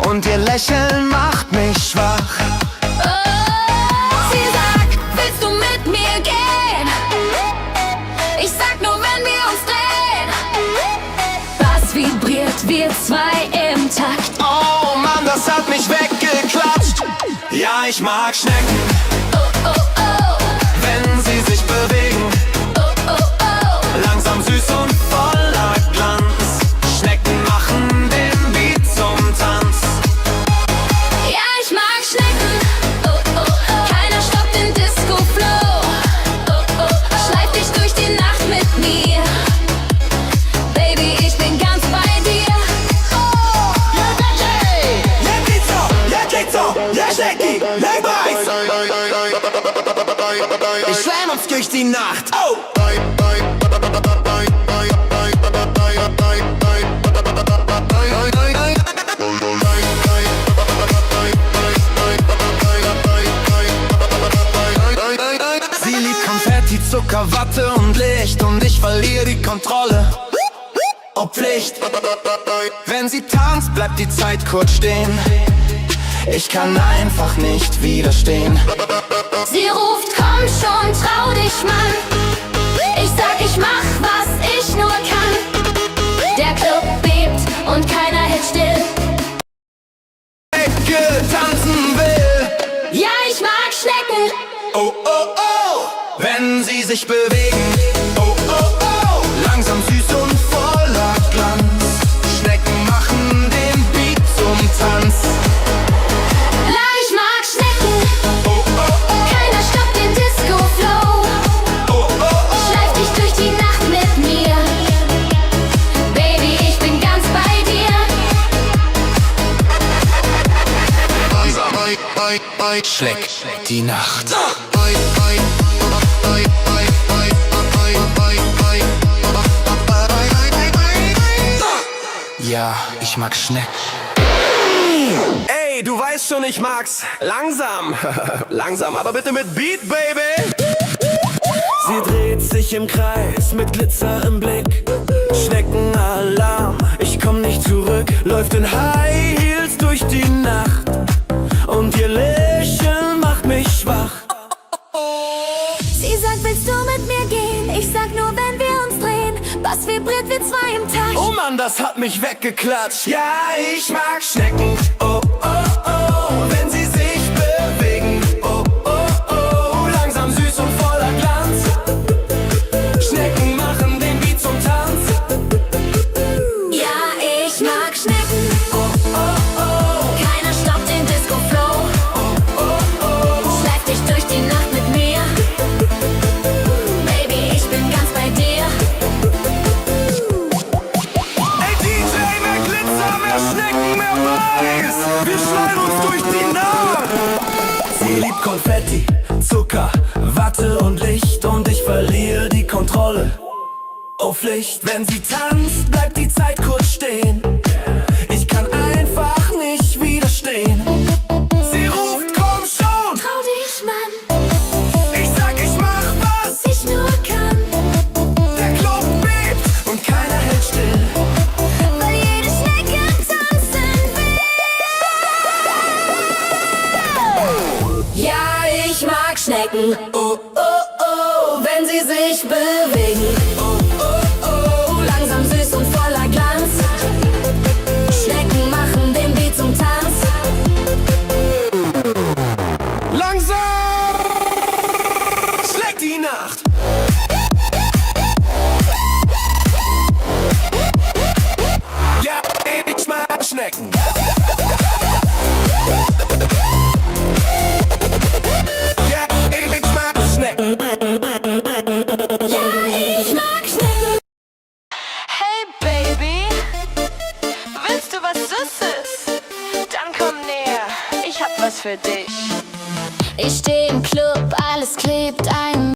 und ihr Lächeln macht mich schwach. Sie sagt, willst du mit mir gehen? Ich sag nur, wenn wir uns drehen. Bass vibriert, wir zwei im Takt. Oh Mann, das hat mich weggeklatscht. Ja, ich mag Schnecken, Oh, oh, oh, wenn sie sich bewegen. oh, oh, oh. Langsam, süß und voller Glanz. Schnecken machen den Beat zum Tanz. Ja, ich mag Schnecken. Oh, oh, oh. Keiner stoppt den Disco-Flow. Oh, oh, oh. Schleif dich durch die Nacht mit mir. Baby, ich bin ganz bei dir. Oh, Ja, Schnecky, leg Beiß. Ich schleim uns durch die Nacht. Oh! Sie liebt Konfetti, Zucker, Watte und Licht und ich verliere die Kontrolle. Oh Pflicht. Wenn sie tanzt, bleibt die Zeit kurz stehen. Ich kann einfach nicht widerstehen. sie ruft, komm schon, trau dich, Mann. Ich sag, ich mach, was ich nur kann. Der Club bebt und keiner hält still. Ecke tanzen will. Ja, ich mag Schnecken. Oh, oh, oh, wenn sie sich bewegen. Oh, oh, oh, langsam, süß und voller Glanz. Schnecken machen den Beat zum Tanz. Ja, ich mag Schnecken. Oh, oh, oh, Keiner stoppt den Disco-Flow. oh, oh, oh. Schleif dich durch die Nacht mit mir. Baby, ich bin ganz bei dir. Schleck die Nacht. Ja, ich mag Schneck. Ey, Ey, du weißt schon, ich mag's langsam. Langsam, aber bitte mit Beat, Baby. Sie dreht sich im Kreis mit Glitzer im Blick. Schneckenalarm, ich komm nicht zurück. Läuft in High Heels durch die Nacht und ihr Lächeln macht mich schwach. Sie sagt, willst du mit mir gehen? Ich sag nur, wenn wir uns drehen. Bass vibriert wie zwei im Takt. Oh Mann, das hat mich weggeklatscht. Ja, ich mag Schnecken. Oh, oh, oh, wenn sie sich bewegen. Oh, oh, oh, langsam süß und voller Glanz. Schnecken machen den Beat zum Tanz. Ja, ich mag Schnecken. Oh, oh, oh, Keiner stoppt den Disco-Flow. oh, oh, oh. Schleif dich durch die Nacht mit mir. Baby, ich bin ganz bei dir. Ey DJ, mehr Glitzer, mehr Schnecken, mehr Weiß. Wir schneiden uns durch die Nacht. Sie liebt Konfetti, Zucker, Watte und Licht. Und ich verliere die Kontrolle. Oh Pflicht, wenn sie tanzt, bleibt die Zeit kurz stehen. Ich kann einfach nicht widerstehen. Sie ruft, komm schon. Trau dich, Mann, Ich sag, ich mach was. ich nur kann. Der Club bebt und keiner hält still. Weil jede Schnecke tanzen will. Ja, ich mag Schnecken. Oh, Oh, oh, wenn sie sich bewegen. oh, oh, oh. Langsam süß und voller Glanz. Schnecken machen den Beat zum Tanz. Langsam schlägt die Nacht. Ja, ich mag Schnecken. Ja, ich mag Schnecken. Ich mag Schnecken. Hey Baby, willst du was Süßes? Dann komm näher, ich hab was für dich. Ich steh im Club, alles klebt,